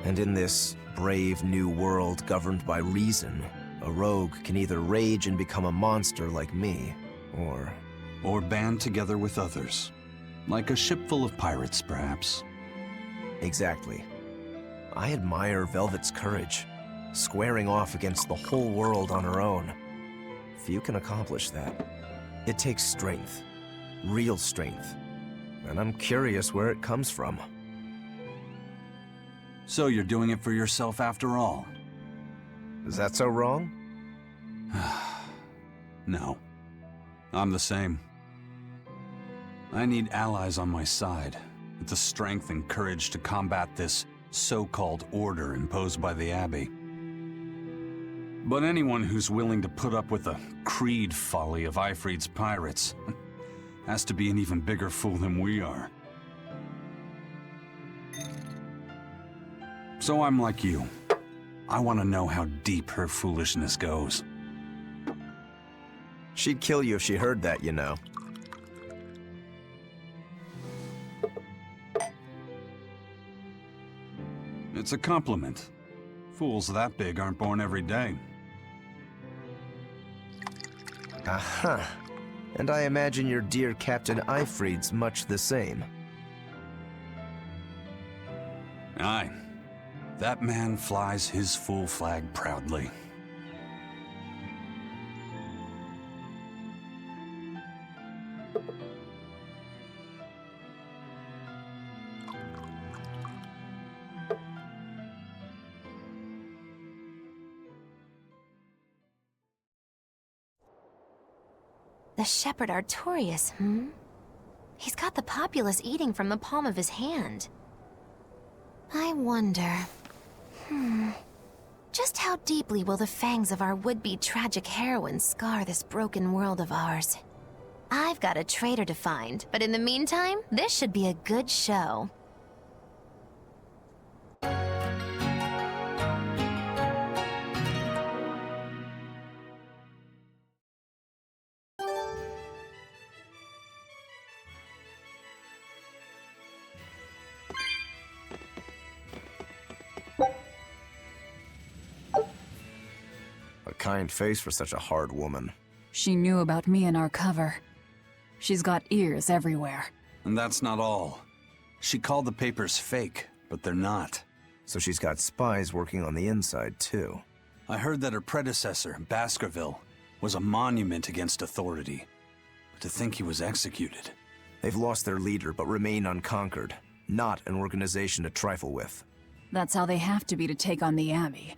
Speaker 4: And in this brave new world governed by reason, a rogue can either rage and become a monster like me,
Speaker 7: or band together with others. Like a ship full of pirates, perhaps.
Speaker 4: Exactly. I admire Velvet's courage, squaring off against the whole world on her own. Few can accomplish that. It takes strength. Real strength. And I'm curious where it comes from.
Speaker 7: So you're doing it for yourself after all?
Speaker 4: Is that so wrong?
Speaker 7: No. I'm the same. I need allies on my side, with the strength and courage to combat this so-called order imposed by the Abbey. But anyone who's willing to put up with the creed folly of Eifried's pirates has to be an even bigger fool than we are. So I'm like you. I want to know how deep her foolishness goes.
Speaker 4: She'd kill you if she heard that, you know.
Speaker 7: It's a compliment. Fools that big aren't born every day.
Speaker 4: Aha. And I imagine your dear Captain Eifried's much the same.
Speaker 7: Aye. That man flies his full flag proudly.
Speaker 10: The Shepherd Artorius, He's got the populace eating from the palm of his hand. I wonder... Just how deeply will the fangs of our would-be tragic heroine scar this broken world of ours? I've got a traitor to find, but in the meantime, this should be a good show.
Speaker 4: Kind face for such a hard woman.
Speaker 5: She knew about me and our cover. She's got ears everywhere.
Speaker 7: And that's not all. She called the papers fake, but they're not.
Speaker 4: So she's got spies working on the inside, too.
Speaker 7: I heard that her predecessor, Baskerville, was a monument against authority. But to think he was executed.
Speaker 4: They've lost their leader, but remain unconquered. Not an organization to trifle with.
Speaker 5: That's how they have to be to take on the Abbey.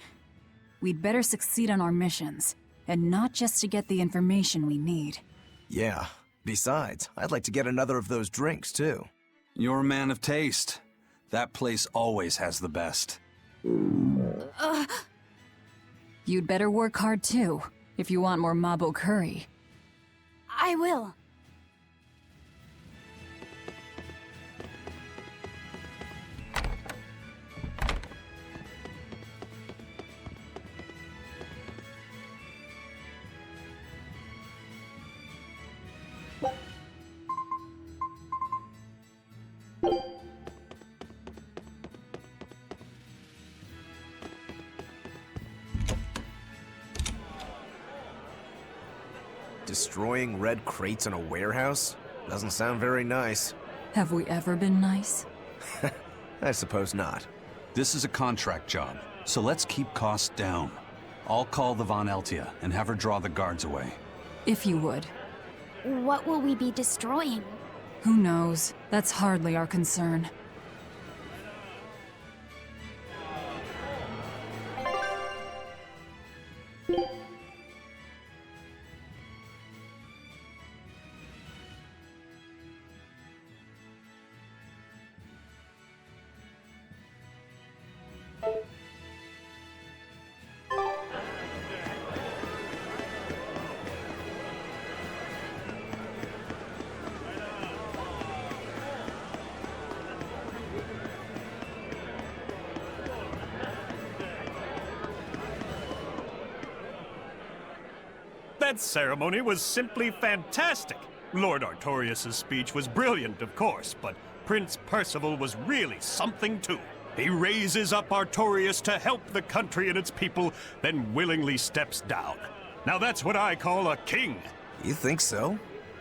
Speaker 5: We'd better succeed on our missions. and not just to get the information we need.
Speaker 4: Yeah. Besides, I'd like to get another of those drinks, too.
Speaker 7: You're a man of taste. That place always has the best.
Speaker 5: You'd better work hard, too, if you want more Mabo curry.
Speaker 3: I will.
Speaker 4: Destroying red crates in a warehouse? Doesn't sound very nice.
Speaker 5: Have we ever been nice?
Speaker 4: I suppose not.
Speaker 7: This is a contract job, so let's keep costs down. I'll call the Von Eltia and have her draw the guards away.
Speaker 5: If you would.
Speaker 3: What will we be destroying?
Speaker 5: Who knows? That's hardly our concern.
Speaker 1: That ceremony was simply fantastic. Lord Artorias' speech was brilliant, of course, but Prince Percival was really something too. He raises up Artorias to help the country and its people, then willingly steps down. Now that's what I call a king.
Speaker 4: You think so?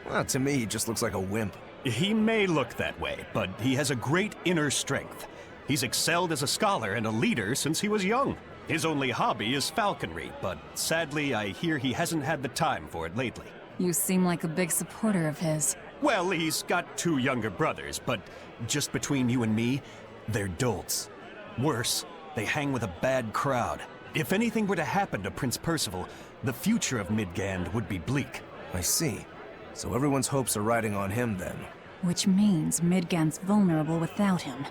Speaker 4: Well, to me, he just looks like a wimp.
Speaker 1: He may look that way, but he has a great inner strength. He's excelled as a scholar and a leader since he was young. His only hobby is falconry, but sadly I hear he hasn't had the time for it lately.
Speaker 5: You seem like a big supporter of his.
Speaker 1: Well, he's got 2 younger brothers, but just between you and me, they're dolts. Worse, they hang with a bad crowd. If anything were to happen to Prince Percival, the future of Midgand would be bleak.
Speaker 4: I see. So everyone's hopes are riding on him then.
Speaker 5: Which means Midgand's vulnerable without him.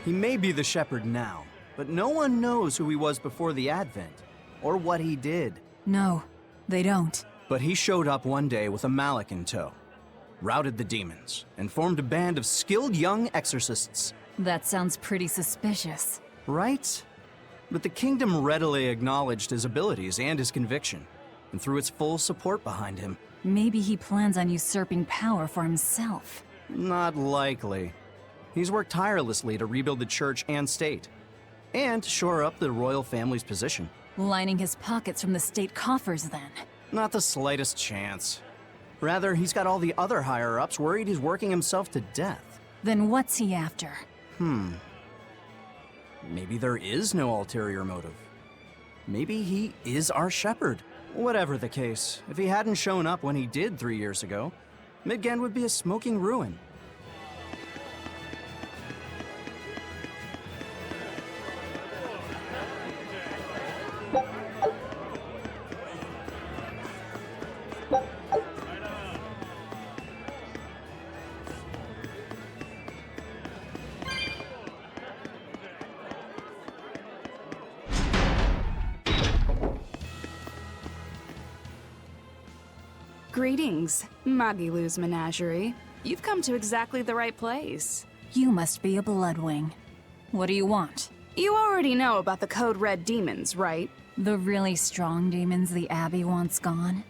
Speaker 8: He may be the shepherd now, but no one knows who he was before the Advent, or what he did.
Speaker 5: No, they don't.
Speaker 8: But he showed up one day with a mallet in tow, routed the demons, and formed a band of skilled young exorcists.
Speaker 5: That sounds pretty suspicious.
Speaker 8: Right? But the kingdom readily acknowledged his abilities and his conviction, and threw its full support behind him.
Speaker 5: Maybe he plans on usurping power for himself.
Speaker 8: Not likely. He's worked tirelessly to rebuild the church and state, and shore up the royal family's position.
Speaker 5: Lining his pockets from the state coffers, then.
Speaker 8: Not the slightest chance. Rather, he's got all the other higher-ups worried he's working himself to death.
Speaker 5: Then what's he after?
Speaker 8: Maybe there is no ulterior motive. Maybe he is our shepherd. Whatever the case, if he hadn't shown up when he did 3 years ago, Midgand would be a smoking ruin.
Speaker 20: Greetings, Magilu's menagerie. You've come to exactly the right place.
Speaker 5: You must be a Bloodwing. What do you want?
Speaker 20: You already know about the Code Red demons, right?
Speaker 5: The really strong demons the Abbey wants gone?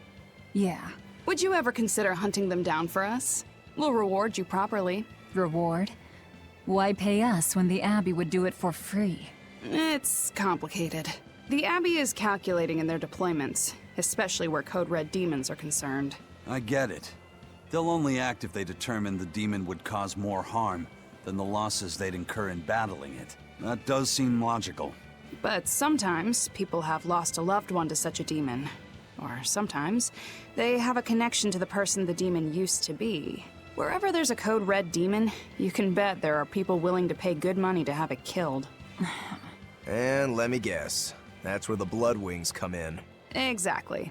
Speaker 5: Yeah.
Speaker 20: Would you ever consider hunting them down for us? We'll reward you properly.
Speaker 5: Reward? Why pay us when the Abbey would do it for free?
Speaker 20: It's complicated. The Abbey is calculating in their deployments, especially where Code Red demons are concerned.
Speaker 7: I get it. They'll only act if they determine the demon would cause more harm than the losses they'd incur in battling it. That does seem logical.
Speaker 20: But sometimes people have lost a loved one to such a demon. Or sometimes they have a connection to the person the demon used to be. Wherever there's a Code Red demon, you can bet there are people willing to pay good money to have it killed.
Speaker 4: And let me guess, that's where the Bloodwings come in.
Speaker 20: Exactly.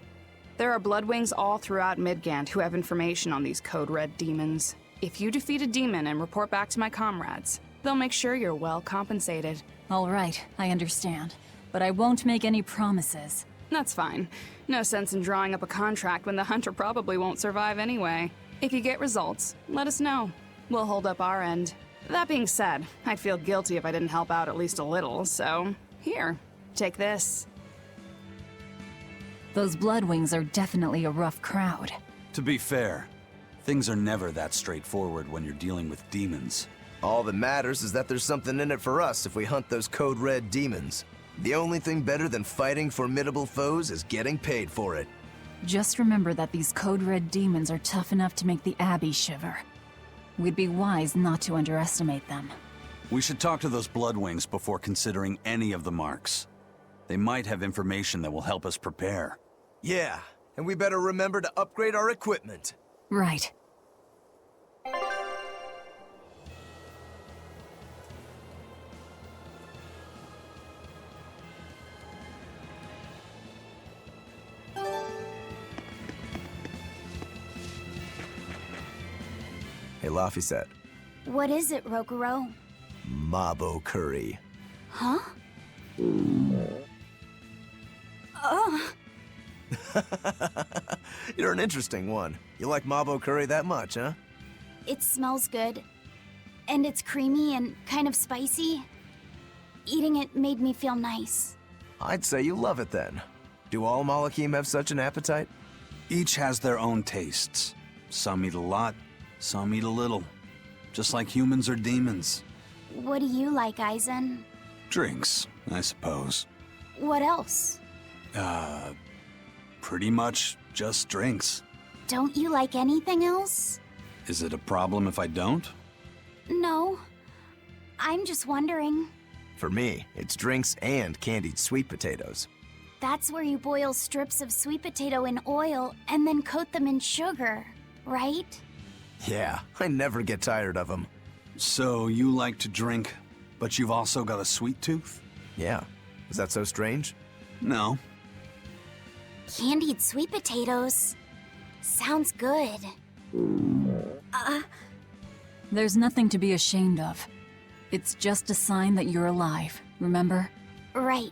Speaker 20: There are Bloodwings all throughout Midgand who have information on these Code Red demons. If you defeat a demon and report back to my comrades, they'll make sure you're well compensated.
Speaker 5: All right, I understand. But I won't make any promises.
Speaker 20: That's fine. No sense in drawing up a contract when the hunter probably won't survive anyway. If you get results, let us know. We'll hold up our end. That being said, I'd feel guilty if I didn't help out at least a little, so here, take this.
Speaker 5: Those Bloodwings are definitely a rough crowd.
Speaker 7: To be fair, things are never that straightforward when you're dealing with demons.
Speaker 4: All that matters is that there's something in it for us if we hunt those Code Red demons. The only thing better than fighting formidable foes is getting paid for it.
Speaker 5: Just remember that these Code Red demons are tough enough to make the Abbey shiver. We'd be wise not to underestimate them.
Speaker 7: We should talk to those Bloodwings before considering any of the marks. They might have information that will help us prepare.
Speaker 4: Yeah, and we better remember to upgrade our equipment.
Speaker 5: Right.
Speaker 4: Hey, Laphicet.
Speaker 3: What is it, Rokuro?
Speaker 4: Mabo curry.
Speaker 3: Huh?
Speaker 4: You're an interesting one. You like Mabo curry that much, huh?
Speaker 3: It smells good. And it's creamy and kind of spicy. Eating it made me feel nice.
Speaker 4: I'd say you love it then. Do all Malakim have such an appetite?
Speaker 7: Each has their own tastes. Some eat a lot, some eat a little. Just like humans or demons.
Speaker 3: What do you like, Aizen?
Speaker 7: Drinks, I suppose.
Speaker 3: What else?
Speaker 7: Pretty much just drinks.
Speaker 3: Don't you like anything else?
Speaker 7: Is it a problem if I don't?
Speaker 3: No. I'm just wondering.
Speaker 4: For me, it's drinks and candied sweet potatoes.
Speaker 3: That's where you boil strips of sweet potato in oil and then coat them in sugar, right?
Speaker 4: Yeah, I never get tired of them.
Speaker 7: So you like to drink, but you've also got a sweet tooth?
Speaker 4: Yeah. Is that so strange?
Speaker 7: No.
Speaker 3: Candied sweet potatoes. Sounds good.
Speaker 5: There's nothing to be ashamed of. It's just a sign that you're alive, remember?
Speaker 3: Right.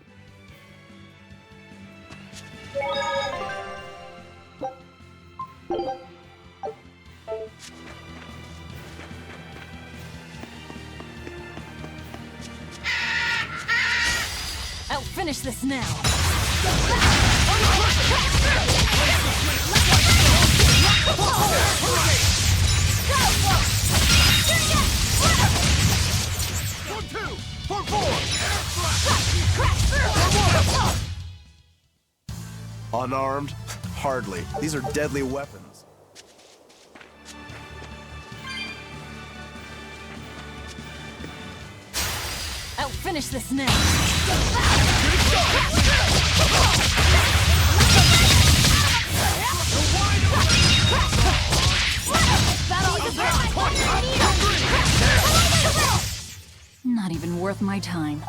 Speaker 5: I'll finish this now.
Speaker 4: Unarmed? Hardly. These are deadly weapons.
Speaker 5: I'll finish this now. Not even worth my time.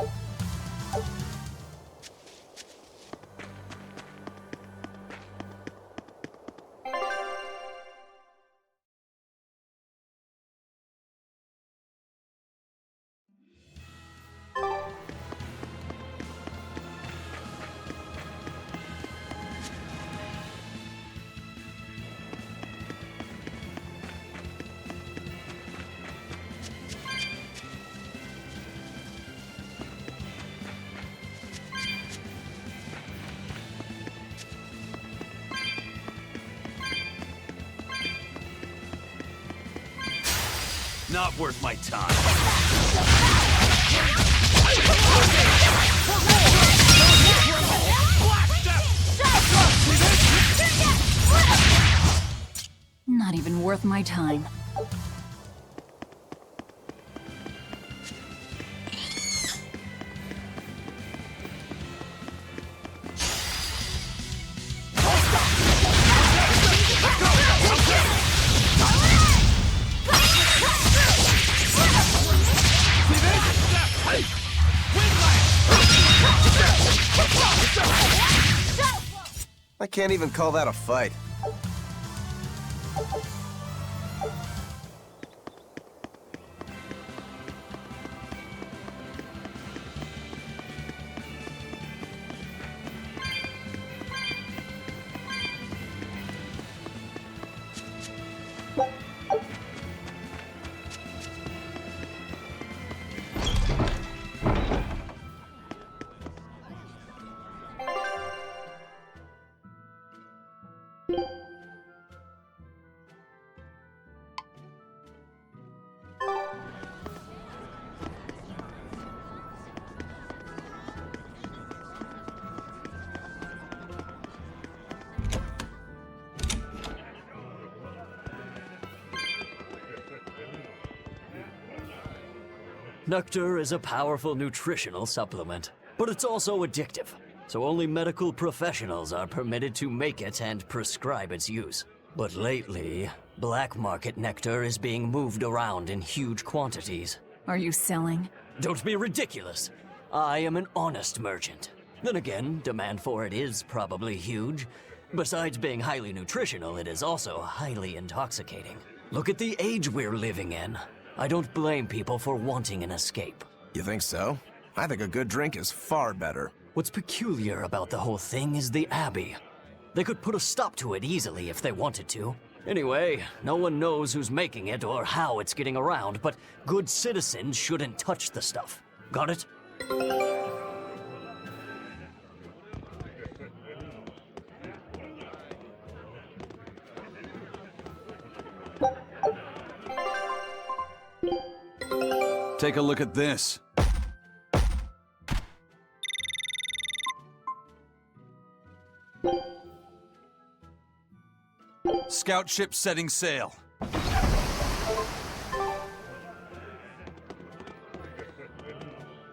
Speaker 21: Not worth my time.
Speaker 5: Not even worth my time.
Speaker 4: I can't even call that a fight.
Speaker 6: Nectar is a powerful nutritional supplement, but it's also addictive, so only medical professionals are permitted to make it and prescribe its use. But lately, black market nectar is being moved around in huge quantities.
Speaker 5: Are you selling?
Speaker 6: Don't be ridiculous. I am an honest merchant. Then again, demand for it is probably huge. Besides being highly nutritional, it is also highly intoxicating. Look at the age we're living in. I don't blame people for wanting an escape.
Speaker 4: You think so? I think a good drink is far better.
Speaker 6: What's peculiar about the whole thing is the Abbey. They could put a stop to it easily if they wanted to. Anyway, no one knows who's making it or how it's getting around, but good citizens shouldn't touch the stuff. Got it?
Speaker 7: Take a look at this. Scout ship setting sail.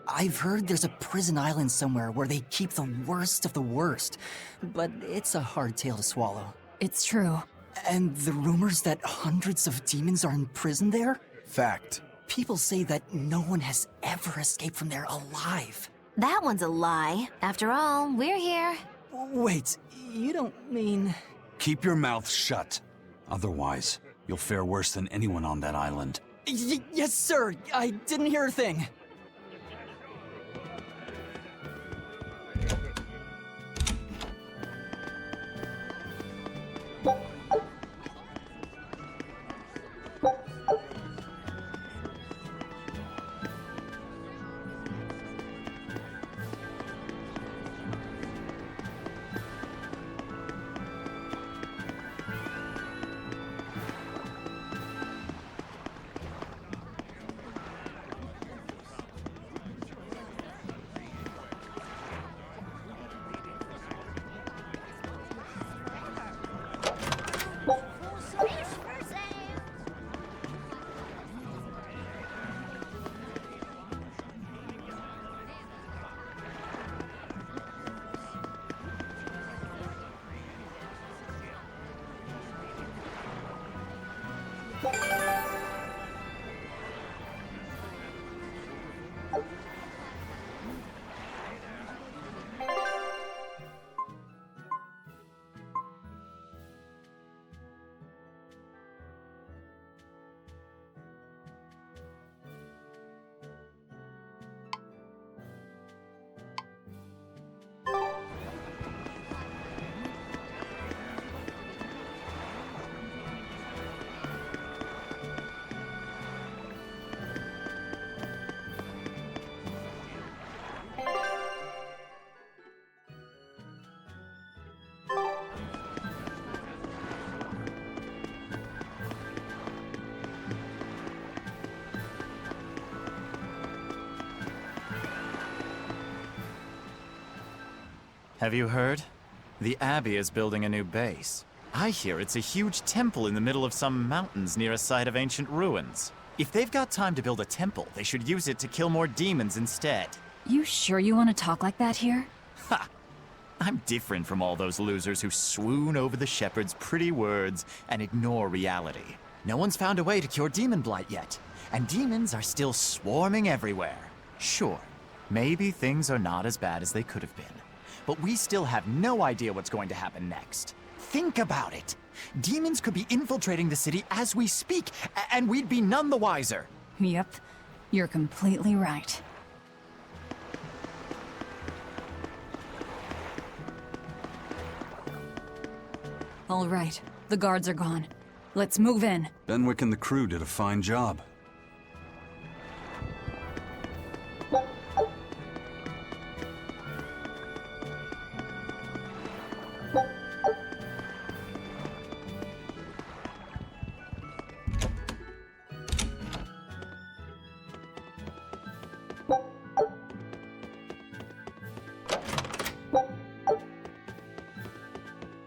Speaker 9: I've heard there's a prison island somewhere where they keep the worst of the worst, but it's a hard tale to swallow.
Speaker 5: It's true.
Speaker 9: And the rumors that hundreds of demons are in prison there?
Speaker 4: Fact.
Speaker 9: People say that no one has ever escaped from there alive.
Speaker 10: That one's a lie. After all, we're here.
Speaker 9: Wait, you don't mean...
Speaker 7: Keep your mouth shut. Otherwise, you'll fare worse than anyone on that island.
Speaker 9: Yes, sir. I didn't hear a thing.
Speaker 12: Have you heard? The Abbey is building a new base. I hear it's a huge temple in the middle of some mountains near a site of ancient ruins. If they've got time to build a temple, they should use it to kill more demons instead.
Speaker 5: You sure you want to talk like that here?
Speaker 12: Ha! I'm different from all those losers who swoon over the shepherd's pretty words and ignore reality. No one's found a way to cure demon blight yet, and demons are still swarming everywhere. Sure, maybe things are not as bad as they could have been, but we still have no idea what's going to happen next. Think about it. Demons could be infiltrating the city as we speak, and we'd be none the wiser.
Speaker 5: Yep, you're completely right. All right, the guards are gone. Let's move in.
Speaker 7: Benwick and the crew did a fine job.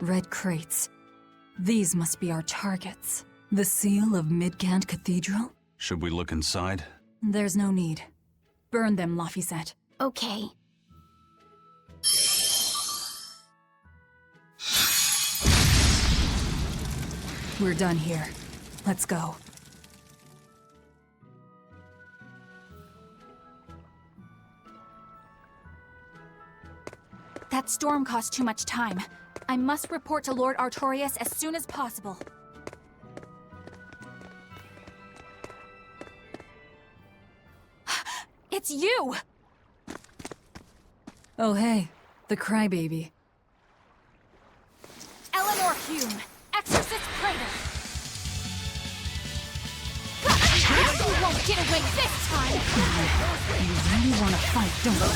Speaker 5: Red crates. These must be our targets. The seal of Midgand Cathedral?
Speaker 7: Should we look inside?
Speaker 5: There's no need. Burn them, Laphicet.
Speaker 3: Okay.
Speaker 5: We're done here. Let's go.
Speaker 13: That storm cost too much time. I must report to Lord Artorius as soon as possible. It's you!
Speaker 5: Oh hey, the crybaby.
Speaker 13: Eleanor Hume, Exorcist Praetor! You won't get away this time!
Speaker 5: You really want to fight, don't you?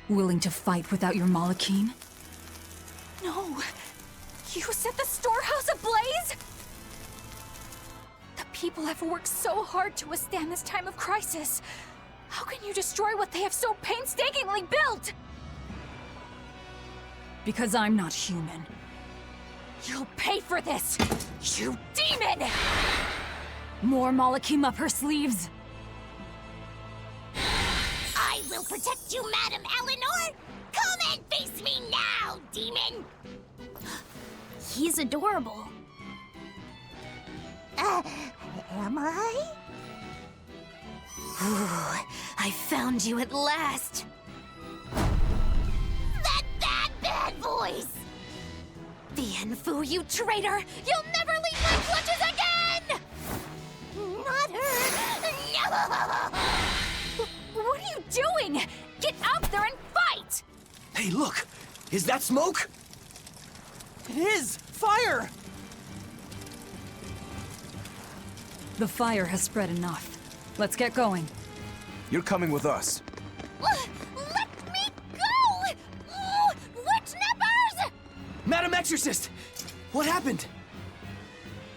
Speaker 5: Willing to fight without your Malachine?
Speaker 13: No! You set the storehouse ablaze?! The people have worked so hard to withstand this time of crisis. How can you destroy what they have so painstakingly built?
Speaker 5: Because I'm not human.
Speaker 13: You'll pay for this, you demon!
Speaker 5: More Malachim up her sleeves.
Speaker 14: I will protect you, Madam Eleanor! Come and face me now, demon!
Speaker 3: He's adorable.
Speaker 14: Am I?
Speaker 10: Ooh, I found you at last!
Speaker 14: That bad voice!
Speaker 10: Bienfu, you traitor! You'll never leave my clutches again!
Speaker 14: Not her! No!
Speaker 13: What are you doing? Get out there and fight!
Speaker 8: Hey, look! Is that smoke? It is! Fire!
Speaker 5: The fire has spread enough. Let's get going.
Speaker 4: You're coming with us.
Speaker 14: Let me go! Witch nippers!
Speaker 8: Madam Exorcist! What happened?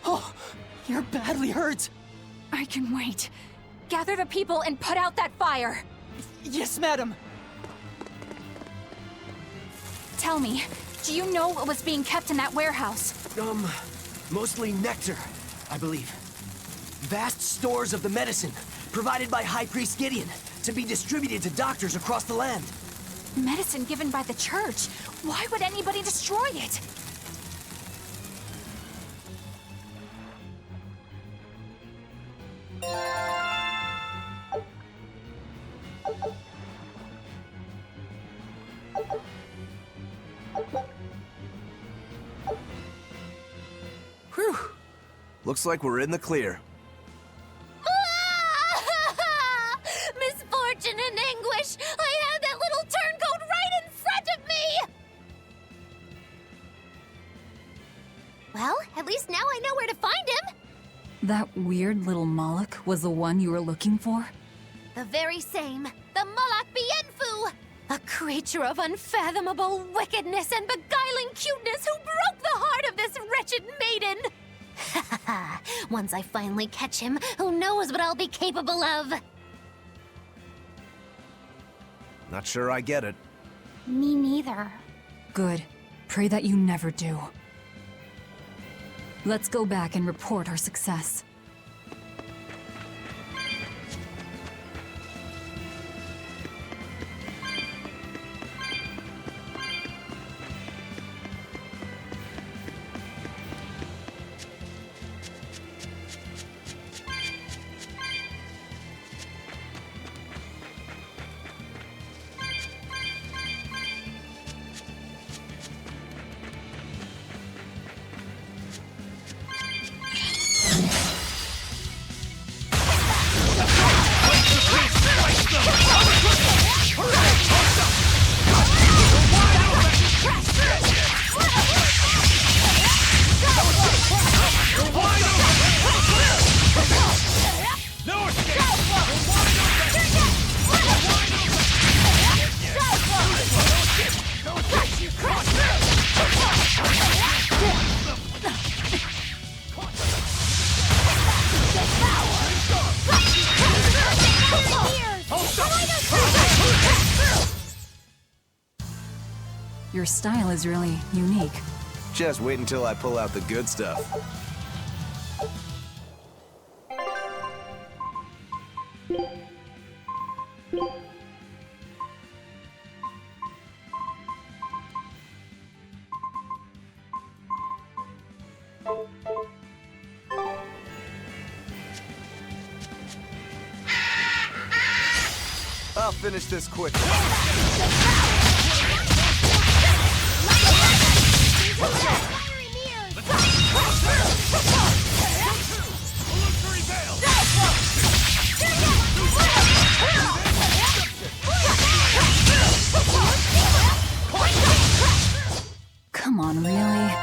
Speaker 8: Oh, you're badly hurt.
Speaker 13: I can wait. Gather the people and put out that fire.
Speaker 8: Yes, madam.
Speaker 13: Tell me, do you know what was being kept in that warehouse?
Speaker 8: Mostly nectar, I believe. Vast stores of the medicine, provided by High Priest Gideon, to be distributed to doctors across the land.
Speaker 13: Medicine given by the church. Why would anybody destroy it?
Speaker 4: Whew. Looks like we're in the clear.
Speaker 14: Misfortune and anguish! I had that little turncoat right in front of me! Well,
Speaker 10: At least now I know where to find him!
Speaker 5: That weird little Moloch was the one you were looking for?
Speaker 10: The very same. The Moloch Bienfu! A creature of unfathomable wickedness and beguiling cuteness who broke the heart of this wretched maiden! Ha ha ha! Once I finally catch him, who knows what I'll be capable of?
Speaker 4: Not sure I get it.
Speaker 3: Me neither.
Speaker 5: Good. Pray that you never do. Let's go back and report our success. Your style is really unique.
Speaker 4: Just wait until I pull out the good stuff. I'll finish this quickly.
Speaker 5: Come on, really?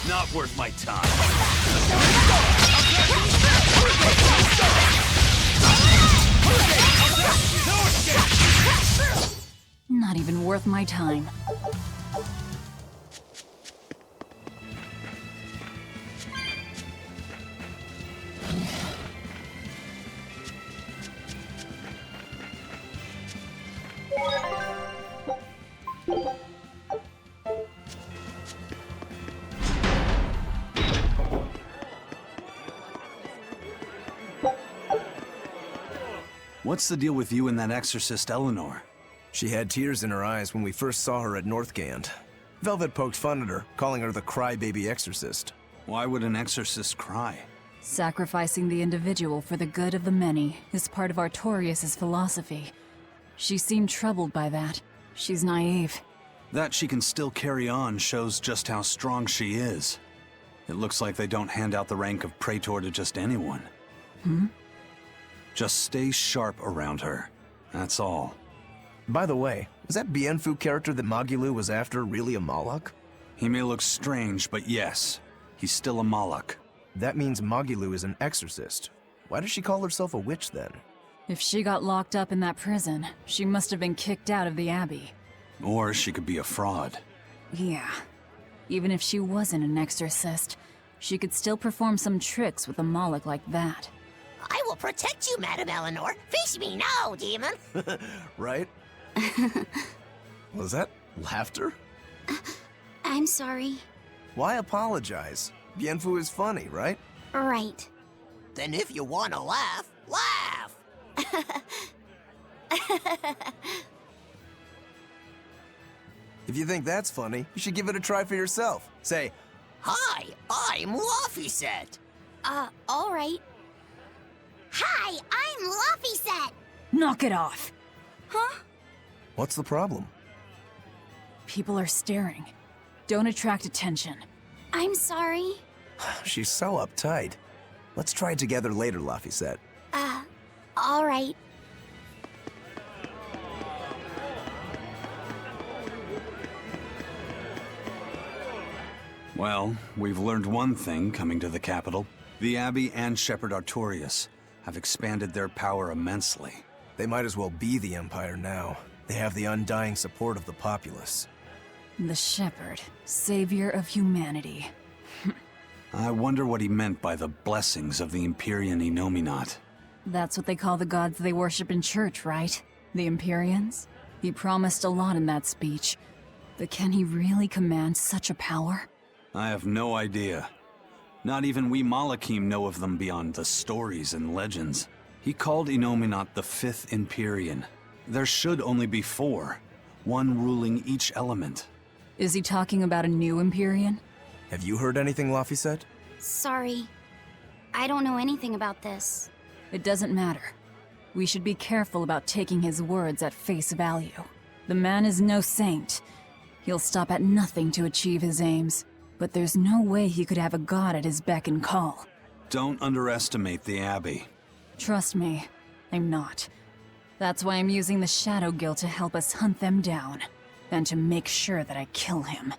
Speaker 7: Not worth my time.
Speaker 5: Not even worth my time.
Speaker 7: What's the deal with you and that exorcist Eleanor?
Speaker 4: She had tears in her eyes when we first saw her at Northgand. Velvet poked fun at her, calling her the crybaby exorcist.
Speaker 7: Why would an exorcist cry?
Speaker 5: Sacrificing the individual for the good of the many is part of Artorias' philosophy. She seemed troubled by that. She's naive.
Speaker 7: That she can still carry on shows just how strong she is. It looks like they don't hand out the rank of Praetor to just anyone. Just stay sharp around her. That's all.
Speaker 4: By the way, was that Bienfu character that Magilou was after really a Moloch?
Speaker 7: He may look strange, but yes, he's still a Moloch.
Speaker 4: That means Magilou is an exorcist. Why does she call herself a witch then?
Speaker 5: If she got locked up in that prison, she must have been kicked out of the Abbey.
Speaker 7: Or she could be a fraud.
Speaker 5: Yeah. Even if she wasn't an exorcist, She could still perform some tricks with a Moloch like that.
Speaker 14: I will protect you, Madam Eleanor. Face me now, demon.
Speaker 4: Right? Was that laughter?
Speaker 3: I'm sorry.
Speaker 4: Why apologize? Bien Phu is funny, right?
Speaker 3: Right.
Speaker 14: Then if you want to laugh, laugh.
Speaker 4: If you think that's funny, you should give it a try for yourself. Say,
Speaker 14: Hi, I'm Laffyset.
Speaker 3: All right.
Speaker 14: Hi, I'm Laffyset.
Speaker 5: Knock it off!
Speaker 3: Huh?
Speaker 4: what's the problem?
Speaker 5: People are staring. Don't attract attention.
Speaker 3: I'm sorry.
Speaker 4: She's so uptight. Let's try it together later, Laffyset.
Speaker 3: All right.
Speaker 7: Well, we've learned one thing coming to the capital. The Abbey and Shepherd Artorius have expanded their power immensely.
Speaker 4: They might as well be the Empire now. They have the undying support of the populace.
Speaker 5: The Shepherd, savior of humanity.
Speaker 7: I wonder what he meant by the blessings of the Empyrean Innominat.
Speaker 5: That's what they call the gods they worship in church, right? The Empyreans? He promised a lot in that speech. But can he really command such a power?
Speaker 7: I have no idea. Not even we Malachim know of them beyond the stories and legends. He called Innominat the 5th Empyrean. There should only be 4, one ruling each element.
Speaker 5: Is he talking about a new Empyrean?
Speaker 4: Have you heard anything, Laffyset?
Speaker 3: Sorry. I don't know anything about this.
Speaker 5: It doesn't matter. We should be careful about taking his words at face value. The man is no saint. He'll stop at nothing to achieve his aims. But there's no way he could have a god at his beck and call.
Speaker 7: Don't underestimate the Abbey.
Speaker 5: Trust me, I'm not. That's why I'm using the Shadow Guild to help us hunt them down. And to make sure that I kill him.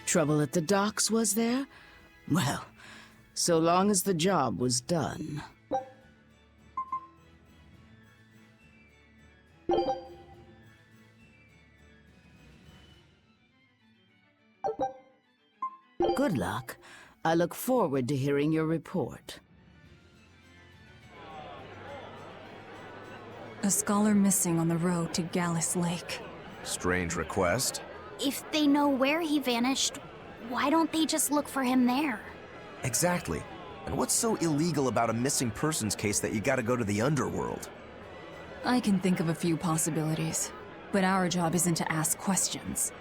Speaker 23: Trouble at the docks, was there? Well, so long as the job was done. Good luck. I look forward to hearing your report.
Speaker 5: A scholar missing on the road to Gallus Lake.
Speaker 4: Strange request.
Speaker 3: If they know where he vanished, why don't they just look for him there?
Speaker 4: Exactly. And what's so illegal about a missing persons case that you gotta go to the underworld?
Speaker 5: I can think of a few possibilities, but our job isn't to ask questions.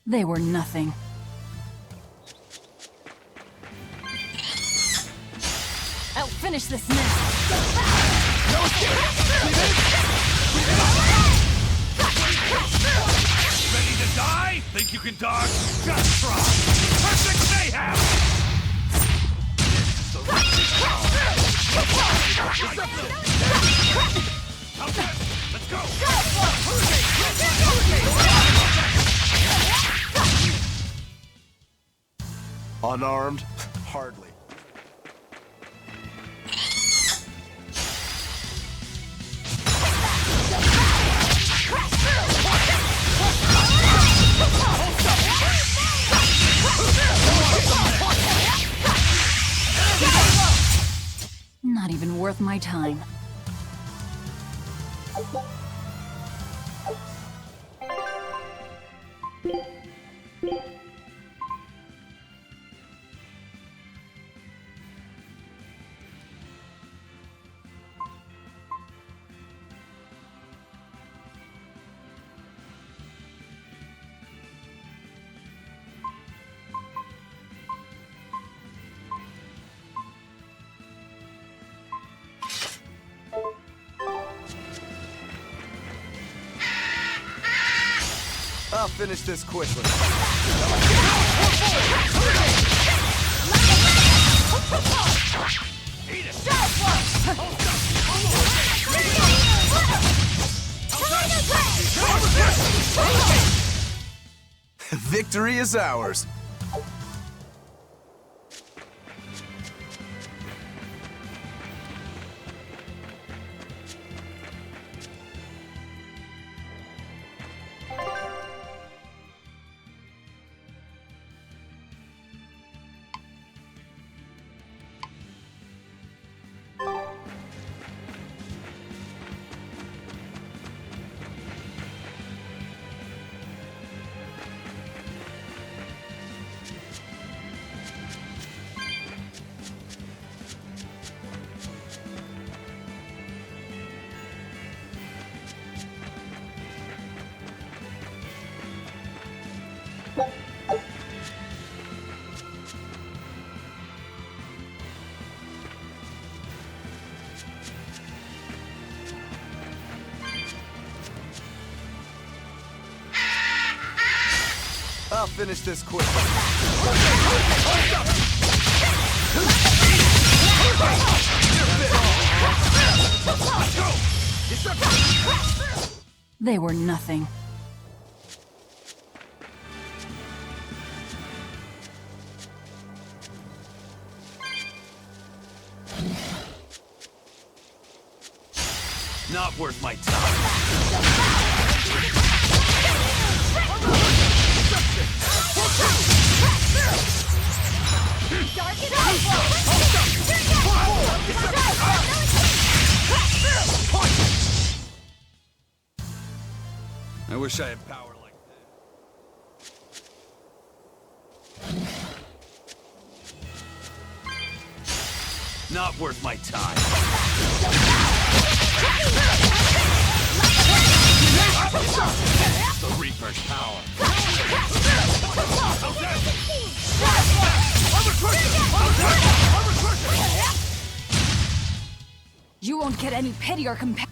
Speaker 5: They were nothing. finish this now!
Speaker 22: Ready to die? Think you can dodge? Just try! Perfect mayhem! This is the Let's go!
Speaker 4: Unarmed? Hardly.
Speaker 5: Not even worth my time.
Speaker 4: I'll finish this quickly. Victory is ours. I'll finish this quickly.
Speaker 5: They were nothing.
Speaker 22: Not worth my time.
Speaker 7: I wish I had power like
Speaker 22: that. Not worth my time. The Reaper's power.
Speaker 5: You won't get any pity or compassion.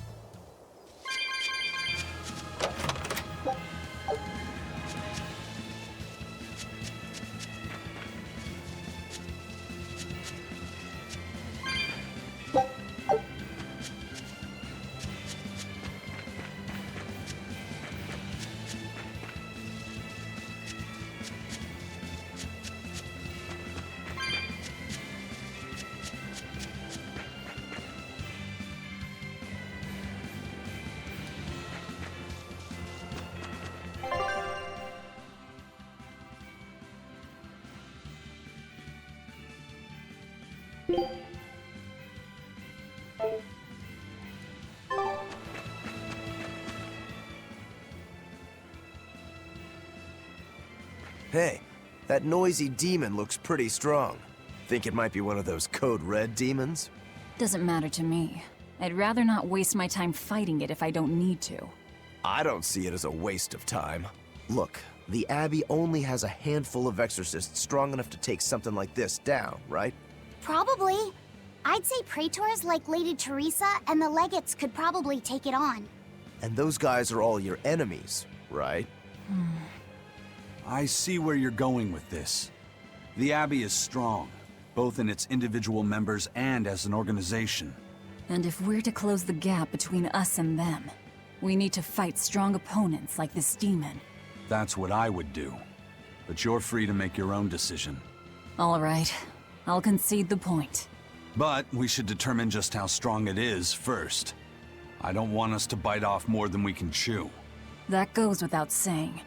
Speaker 4: Hey, that noisy demon looks pretty strong. Think it might be one of those Code Red demons?
Speaker 5: Doesn't matter to me. I'd rather not waste my time fighting it if I don't need to.
Speaker 4: I don't see it as a waste of time. Look, the Abbey only has a handful of exorcists strong enough to take something like this down, right?
Speaker 3: Probably. I'd say praetors like Lady Teresa and the legates could probably take it on.
Speaker 4: And those guys are all your enemies, right?
Speaker 7: I see where you're going with this. The Abbey is strong, both in its individual members and as an organization.
Speaker 5: And if we're to close the gap between us and them, we need to fight strong opponents like this demon.
Speaker 7: That's what I would do. But you're free to make your own decision.
Speaker 5: All right. I'll concede the point.
Speaker 7: But we should determine just how strong it is first. I don't want us to bite off more than we can chew.
Speaker 5: That goes without saying.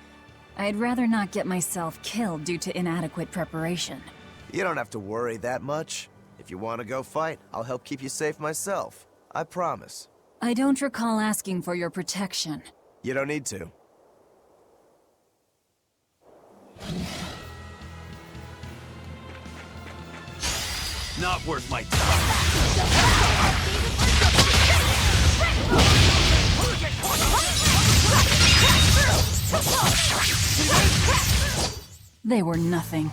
Speaker 5: I'd rather not get myself killed due to inadequate preparation.
Speaker 4: You don't have to worry that much. If you want to go fight, I'll help keep you safe myself. I promise.
Speaker 5: I don't recall asking for your protection.
Speaker 4: You don't need to.
Speaker 21: Not worth my time.
Speaker 5: They were nothing.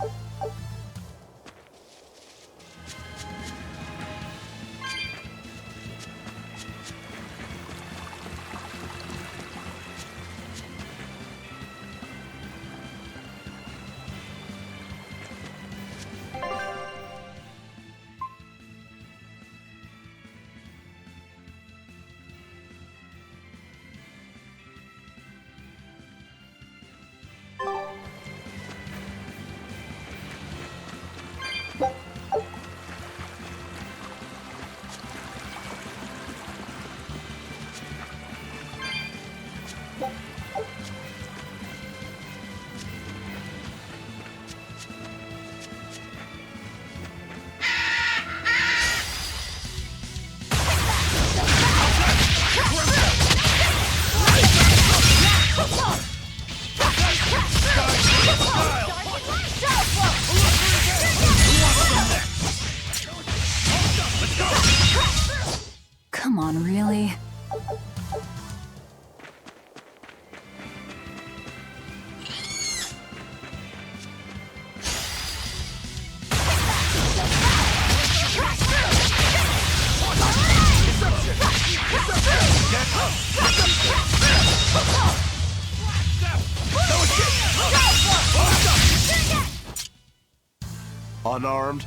Speaker 5: Come on, really?
Speaker 4: Unarmed?